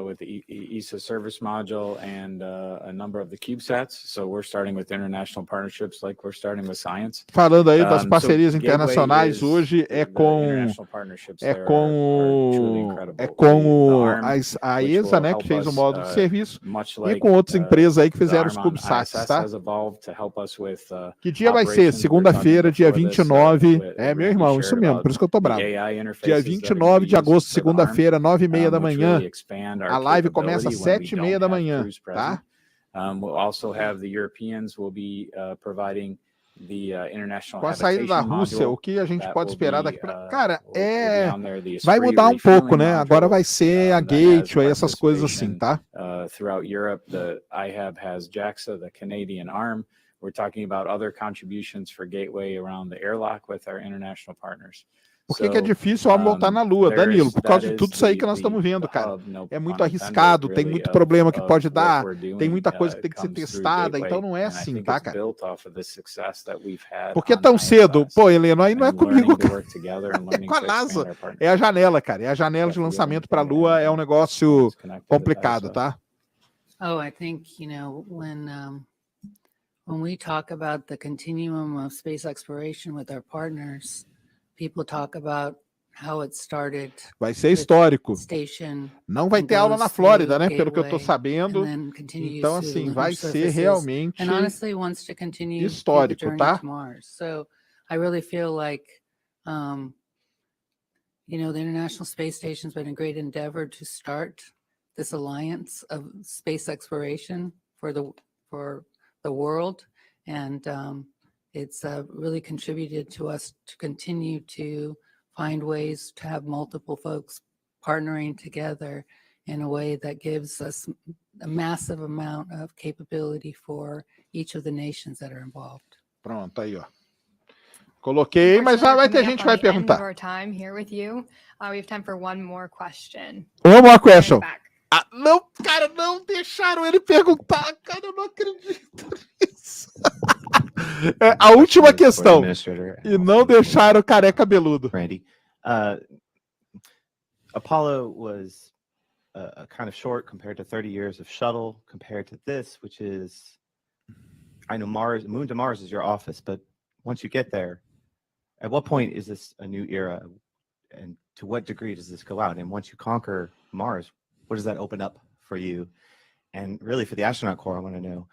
with the ESA service module and a number of the CubeSats. So we're starting with international partnerships like we're starting with science. Falando aí das parcerias internacionais, hoje é com a ESA, né, que fez o módulo de serviço, e com outras empresas aí que fizeram os CubeSats, tá? Que dia vai ser? Segunda-feira, dia 29. É, meu irmão, isso mesmo, por isso que eu tô bravo. Dia 29 de agosto, segunda-feira, 9h30 da manhã. A live começa às 7h30 da manhã, tá? We'll also have the Europeans will be providing the international com a saída da Rússia, module, o que a gente pode esperar daqui para... Cara, will vai mudar um pouco, né? Agora vai ser a Gateway, essas coisas assim, tá? Throughout Europe, the IHAB has JAXA, the Canadian arm. We're talking about other contributions for Gateway around the airlock with our international partners. Por que é difícil o homem voltar na Lua, Danilo? Por causa de tudo isso aí que nós estamos vendo, cara. É muito arriscado, tem muito problema que pode dar, tem muita coisa que tem que ser testada, então não é assim, tá, cara? Por que tão cedo? Pô, Heleno, aí não é comigo, cara. É com a NASA. É a janela, cara. É a janela de lançamento para a Lua, é um negócio complicado, tá? Oh, I think, when we talk about the continuum of space exploration with our partners, people talk about how it started. Vai ser histórico. Station, não vai ter aula na Flórida, né? Pelo que eu tô sabendo. Então, assim, vai ser realmente histórico, tá? So I really feel like, the International Space Station's been a great endeavor to start this alliance of space exploration for the world, and it's really contributed to us to continue to find ways to have multiple folks partnering together in a way that gives us a massive amount of capability for each of the nations that are involved. Pronto, aí, ó. Coloquei, mas vai ter gente que vai perguntar. We have time for one more question. One more question. Não, cara, não deixaram ele perguntar, cara, eu não acredito nisso. A última questão. E não deixaram o careca cabeludo. Randy, Apollo was kind of short compared to 30 years of shuttle compared to this, which is, I know Moon to Mars is your office, but once you get there, at what point is this a new era? And to what degree does this go out? And once you conquer Mars, what does that open up for you? And really for the astronaut corps, I want to know,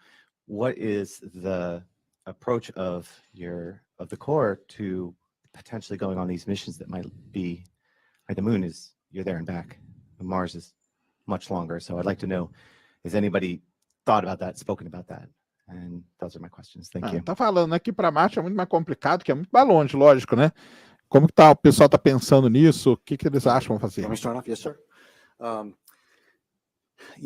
what is the approach of the corps to potentially going on these missions that might be, like the moon is, you're there and back. Mars is much longer. So I'd like to know, has anybody thought about that, spoken about that? And those are my questions. Thank you. Tá falando aqui para Marte é muito mais complicado, que é muito mais longe, lógico, né? Como que tá, o pessoal tá pensando nisso? O que eles acham fazer? Let me start off, yes, sir.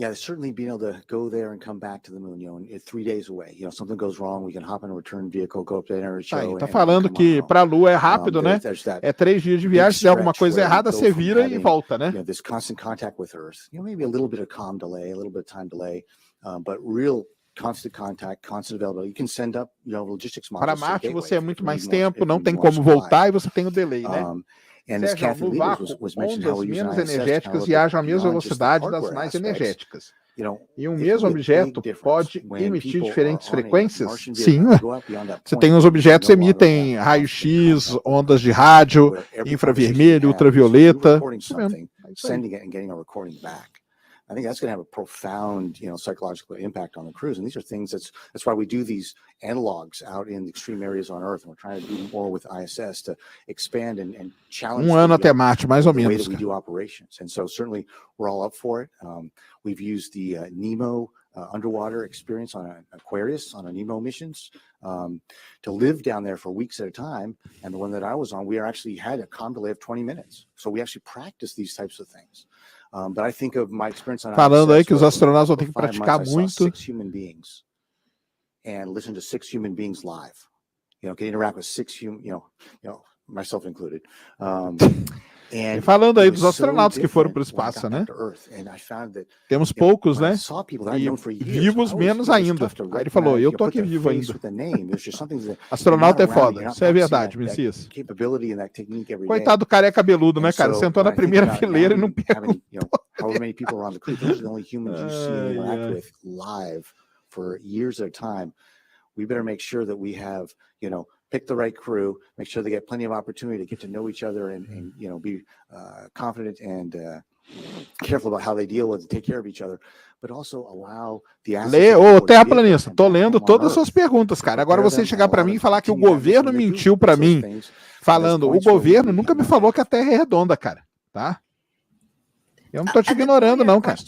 Yeah, certainly being able to go there and come back to the moon, in 3 days away. Something goes wrong, we can hop in a return vehicle, go up to the energy Tá, show. tá falando que para a Lua é rápido, né? É 3 dias de viagem, se der alguma coisa errada, você vira e volta, né? This constant contact with Earth, maybe a little bit of time delay, but real constant contact, constant availability. You can send up, logistics models. Para Marte você é muito mais tempo, não tem como voltar e você tem o delay, né? Sérgio, no vácuo, ondas menos energéticas viajam à mesma velocidade das mais energéticas. E um mesmo objeto pode emitir diferentes frequências? Sim. Você tem os objetos que emitem raio-x, ondas de rádio, infravermelho, ultravioleta. Isso mesmo. Sending it and getting a recording back. I think that's going to have a profound, psychological impact on the crews. And these are things that's why we do these analogs out in extreme areas on Earth. And we're trying to do more with ISS to expand and challenge ano até Marte, mais ou the way menos. that we do operations. And so certainly we're all up for it. We've used the NEMO underwater experience on Aquarius, on our NEMO missions, to live down there for weeks at a time. And the one that I was on, we actually had a comm delay of 20 minutes. So we actually practice these types of things. But I think of my experience on Falando aí ISS, que os astronautas vão ter que for 5 praticar months, I saw muito. 6 human beings and listen to 6 human beings live. Can interact with 6 human, myself included. E falando aí dos astronautas que foram para o espaço, né? Temos poucos, né? E vivos menos ainda. Aí ele falou, eu tô aqui vivo ainda. Astronauta é foda, isso é verdade, Messias. Coitado do careca cabeludo, né, cara? Sentou na primeira fileira e não perguntou. However many people are on the crew, those are the only humans you see and interact with live for years at a time. We better make sure that we have, pick the right crew, make sure they get plenty of opportunity to get to know each other and be confident and careful about how they deal with and take care of each other, but also allow the Lê, ô terraplanista, tô lendo todas as suas perguntas, cara. Agora você chegar para mim e falar que o governo mentiu para mim, falando, o governo nunca me falou que a Terra é redonda, cara, tá? Eu não tô te ignorando, não, cara.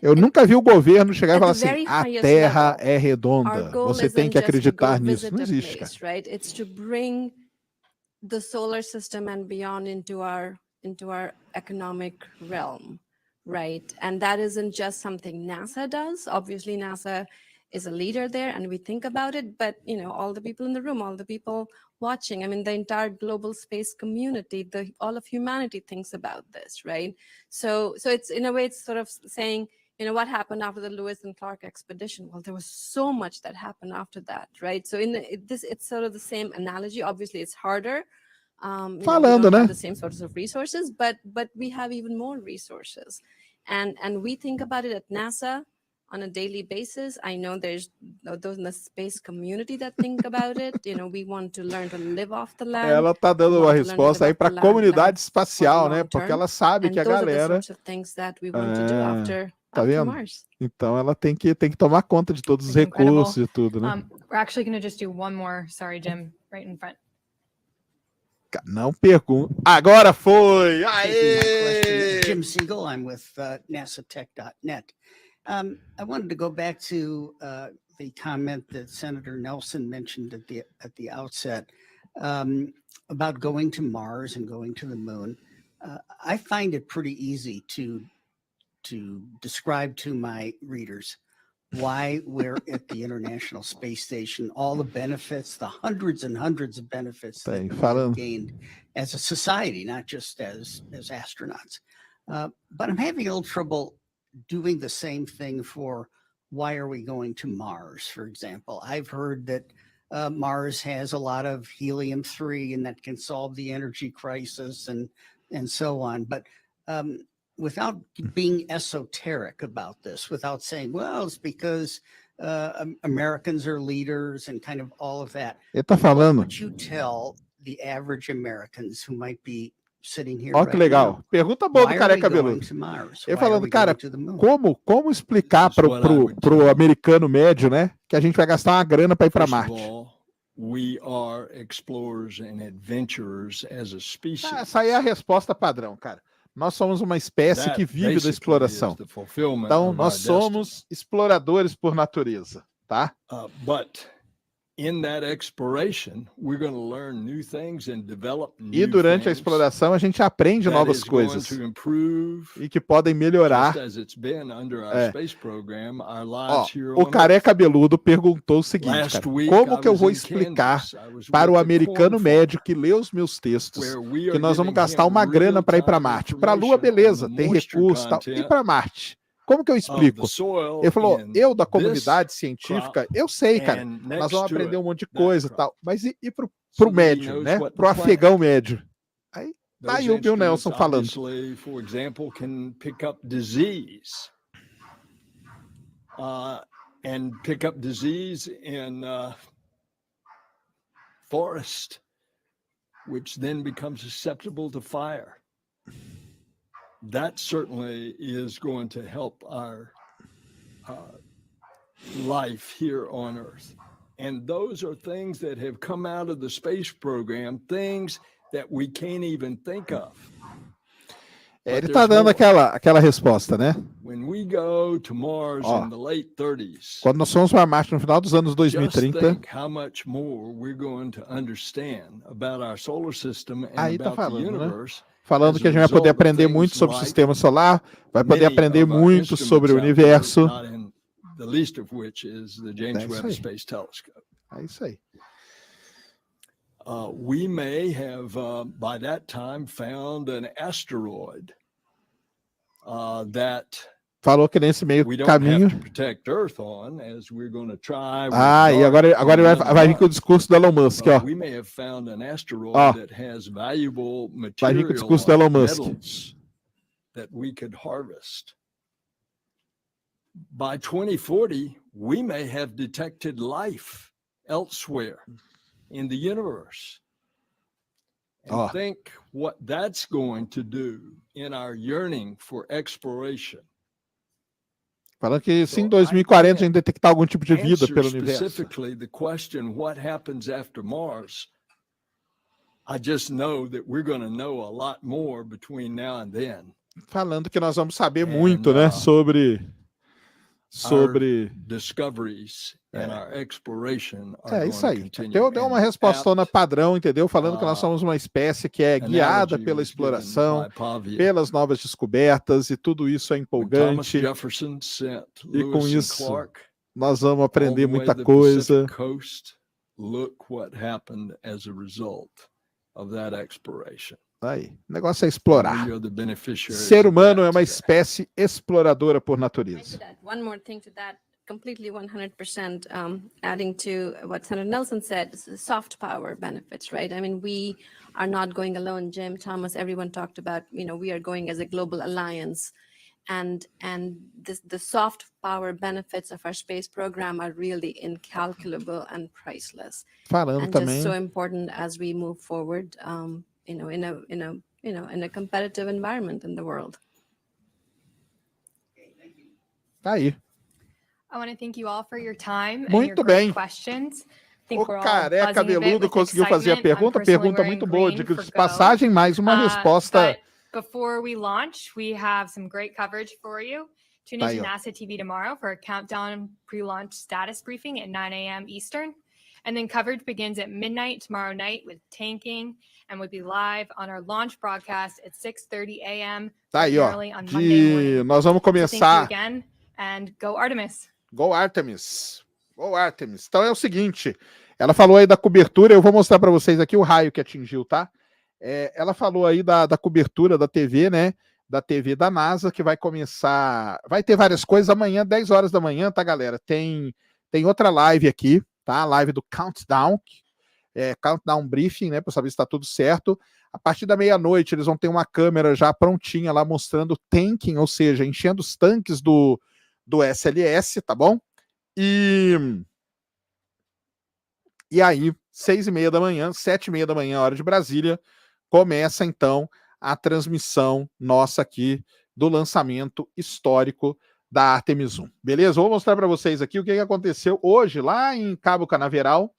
Eu nunca vi o governo chegar e falar assim, a Terra é redonda, você tem que acreditar nisso. Não existe, cara. Right? It's to bring the solar system and beyond into our economic realm, right? And that isn't just something NASA does. Obviously, NASA is a leader there and we think about it, but all the people in the room, all the people watching, I mean, the entire global space community, all of humanity thinks about this, right? So it's, in a way, it's sort of saying, what happened after the Lewis and Clark expedition? Well, there was so much that happened after that, right? So it's sort of the same analogy. Obviously, it's harder. We don't have the same sorts of resources, but we have even more resources. And we think about it at NASA on a daily basis. I know there's those in the space community that think about it. We want to learn to live off the land. Ela tá dando uma resposta aí para a comunidade espacial, né? Porque ela sabe que a galera tá vendo? Então ela tem que tomar conta de todos os recursos e tudo, né? We're actually going to just do one more. Sorry, Jim, right in front. Não pergunta. Agora foi! Aê! Jim Siegel, I'm with NASATech.net. I wanted to go back to the comment that Senator Nelson mentioned at the outset about going to Mars and going to the moon. I find it pretty easy to describe to my readers why we're at the International Space Station, all the benefits, the hundreds and hundreds of benefits that we've gained as a society, not just as astronauts. But I'm having a little trouble doing the same thing for why are we going to Mars, for example. I've heard that Mars has a lot of helium-3 and that can solve the energy crisis and so on. But without being esoteric about this, without saying, well, it's because Americans are leaders and kind of all of that. What would you tell the average Americans who might be sitting here Ó, que legal. Pergunta boa do careca cabeludo. Ele falando, cara, como explicar pro americano médio, né, que a gente vai gastar uma grana para ir para Marte? We are explorers and adventurers as a species. Essa aí é a resposta padrão, cara. Nós somos uma espécie que vive da exploração. Então, nós somos exploradores por natureza, tá? But in that exploration, we're going to learn new things and develop E new durante a things exploração a gente aprende that novas is going coisas to improve, e que podem melhorar. just as it's been under our É. space program, our Ó, lives here o on Earth. careca cabeludo perguntou o seguinte, Last cara, week, como I que eu was vou in explicar Kansas. I was para o with the americano corn médio que lê os meus textos where we que are nós vamos giving gastar him uma grana para ir para real-time Marte? Para a Lua, information on beleza, the tem moisture recurso e tal. E content para Marte? Como que eu of explico? the soil Ele falou, in eu da this comunidade científica, eu sei, cara, and nós next vamos to aprender it, um monte de that coisa e crop, tal. Mas e pro so that he médio, knows né? what to Pro plant. afegão médio? Aí tá aí Those o Bill instruments, Nelson falando. obviously, for example, can pick up disease and pick up disease in forest, which then becomes susceptible to fire. That certainly is going to help our life here on Earth. And those are things that have come out of the space program, things that we can't even think of. Ele tá dando aquela resposta, né? When we go to Mars Ó, in the late 30s, quando nós fomos para Marte no final dos anos just 2030, think how much more we're going to understand about our solar system and aí tá about the falando, né? universe. Falando as que a a gente vai poder result of aprender things muito sobre o like sistema solar, vai poder many aprender of our muito sobre o instruments out there, universo. not in the least of which is the James É isso Webb aí. Space Telescope. É isso aí. We may have, by that time, found an asteroid that Falou que nesse meio we don't caminho. have to protect Earth on, as we're going to try with E agora ele vai vir com o discurso do Elon Musk, ó. we may have found an asteroid Ó. that has valuable Vai vir com o material discurso do like Elon Musk. metals that we could harvest. By 2040, we may have detected life elsewhere in the universe. And Ó. think what that's going to do in our yearning for exploration. Falando que se em 2040 a gente detectar algum tipo de vida Answer pelo universo. specifically the question, what happens after Mars? I just know that we're going to know a lot more between now and then. Falando que nós vamos saber muito, né, sobre Our discoveries and our exploration are going isso to aí. continue. Deu uma respostona padrão, entendeu? Falando que nós somos uma espécie que é guiada pela exploração, pelas novas descobertas, e tudo isso é Thomas empolgante. Jefferson sent E com Lewis and isso Clark nós vamos aprender all the way muita to the coisa. Pacific Coast. Look what happened as a result of that exploration. Aí, o negócio é explorar. We are the beneficiaries Ser of humano that é uma today. espécie exploradora por natureza. One more thing to that, completely 100% adding to what Senator Nelson said, is the soft power benefits, right? I mean, we are not going alone. Jim, Thomas, everyone talked about, we are going as a global alliance. And the soft power benefits of our space program are really incalculable and priceless. Falando and também. just so important as we move forward, in a competitive environment in the world. Tá aí. I want to thank you all for your time and your Muito great bem. questions. I think O we're all careca buzzing a bit cabeludo with conseguiu fazer a excitement. I'm pergunta. personally Pergunta wearing muito boa. green Diga for de go. passagem, mais uma resposta. But before we launch, we have some great coverage for you. Tune Tá into aí, ó. NASA TV tomorrow for a countdown pre-launch status briefing at 9 a.m. Eastern. And then coverage begins at midnight tomorrow night with tanking, and we'll be live on our launch broadcast at 6:30 a.m. Tá aí, ó. early on Monday morning. Nós vamos So thank you começar. again, and go Artemis. Go Artemis. Go Artemis. Então é o seguinte, ela falou aí da cobertura, eu vou mostrar para vocês aqui o raio que atingiu, tá? Ela falou aí da cobertura da TV, né? Da TV da NASA, que vai começar... Vai ter várias coisas amanhã, 10 horas da manhã, tá, galera? Tem outra live aqui, tá? A live do Countdown, Countdown Briefing, né? Para saber se está tudo certo. A partir da meia-noite, eles vão ter uma câmera já prontinha lá mostrando tanking, ou seja, enchendo os tanques do SLS, tá bom? E aí, 6:30 da manhã, 7:30 da manhã, hora de Brasília, começa então a transmissão nossa aqui do lançamento histórico da Artemis I. Beleza? Vou mostrar para vocês aqui o que aconteceu hoje lá em Cabo Canaveral,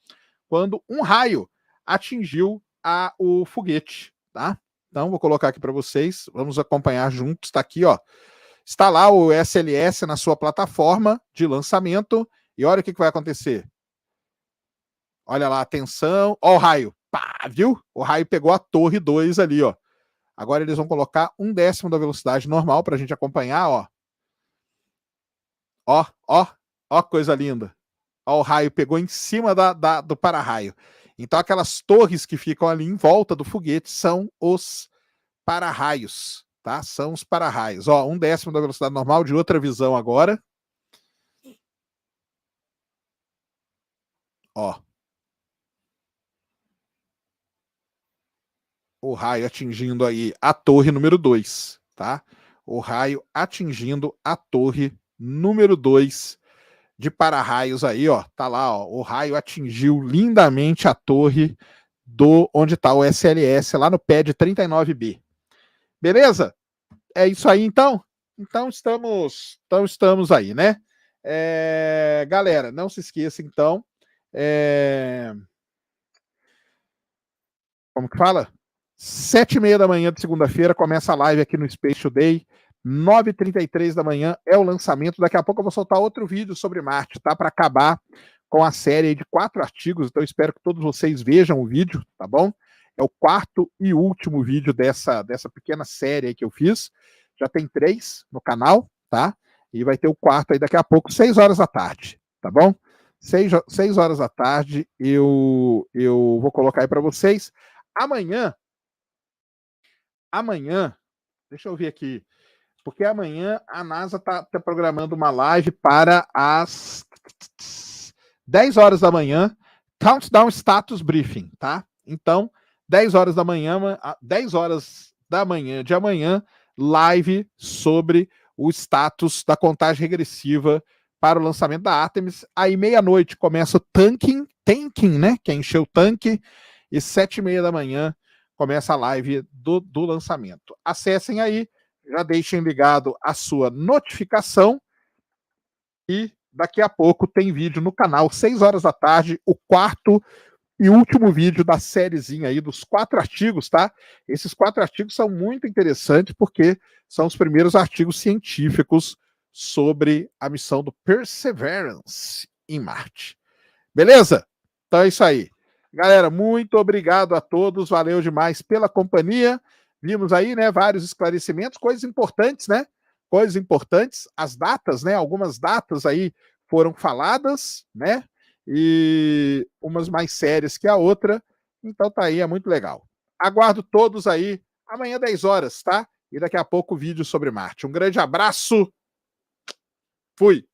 quando um raio atingiu o foguete, tá? Então, vou colocar aqui para vocês, vamos acompanhar juntos, tá aqui, ó. Está lá o SLS na sua plataforma de lançamento, e olha o que vai acontecer. Olha lá, atenção. Ó o raio. Pá, viu? O raio pegou a torre 2 ali, ó. Agora eles vão colocar 1/10 da velocidade normal para a gente acompanhar, ó. Ó, ó, ó, coisa linda. Ó, o raio pegou em cima do para-raio. Então, aquelas torres que ficam ali em volta do foguete são os para-raios, tá? São os para-raios. Ó, 1/10 da velocidade normal, de outra visão agora. Ó. O raio atingindo aí a torre número 2, tá? O raio atingindo a torre número 2 de para-raios aí, ó. Tá lá, ó. O raio atingiu lindamente a torre do onde tá o SLS, lá no pad 39B. Beleza? É isso aí, então? Então estamos aí, né? Galera, não se esqueça, então. Como que fala? 7h30 da manhã de segunda-feira começa a live aqui no Space Today. 9h33 da manhã é o lançamento. Daqui a pouco eu vou soltar outro vídeo sobre Marte, tá? Para acabar com a série de 4 artigos. Então, espero que todos vocês vejam o vídeo, tá bom? É o 4º e último vídeo dessa pequena série aí que eu fiz. Já tem 3 no canal, tá? E vai ter o 4º aí daqui a pouco, 6 horas da tarde, tá bom? 6 horas da tarde eu vou colocar aí para vocês. Amanhã, deixa eu ver aqui, porque amanhã a NASA tá programando uma live para as 10 horas da manhã, Countdown Status Briefing, tá? Então, 10 horas da manhã de amanhã, live sobre o status da contagem regressiva para o lançamento da Artemis. Aí, meia-noite, começa o tanking, né? Que é encher o tanque. E 7h30 da manhã começa a live do lançamento. Acessem aí, já deixem ligado a sua notificação e daqui a pouco tem vídeo no canal, 6 horas da tarde, o 4º e último vídeo da sériezinha aí, dos 4 artigos, tá? Esses 4 artigos são muito interessantes porque são os primeiros artigos científicos sobre a missão do Perseverance em Marte. Beleza? Então é isso aí. Galera, muito obrigado a todos, valeu demais pela companhia. Vimos aí, né, vários esclarecimentos, coisas importantes, né? Coisas importantes, as datas, né? Algumas datas aí foram faladas, né? E umas mais sérias que a outra. Então tá aí, é muito legal. Aguardo todos aí amanhã 10 horas, tá? E daqui a pouco o vídeo sobre Marte. Um grande abraço. Fui.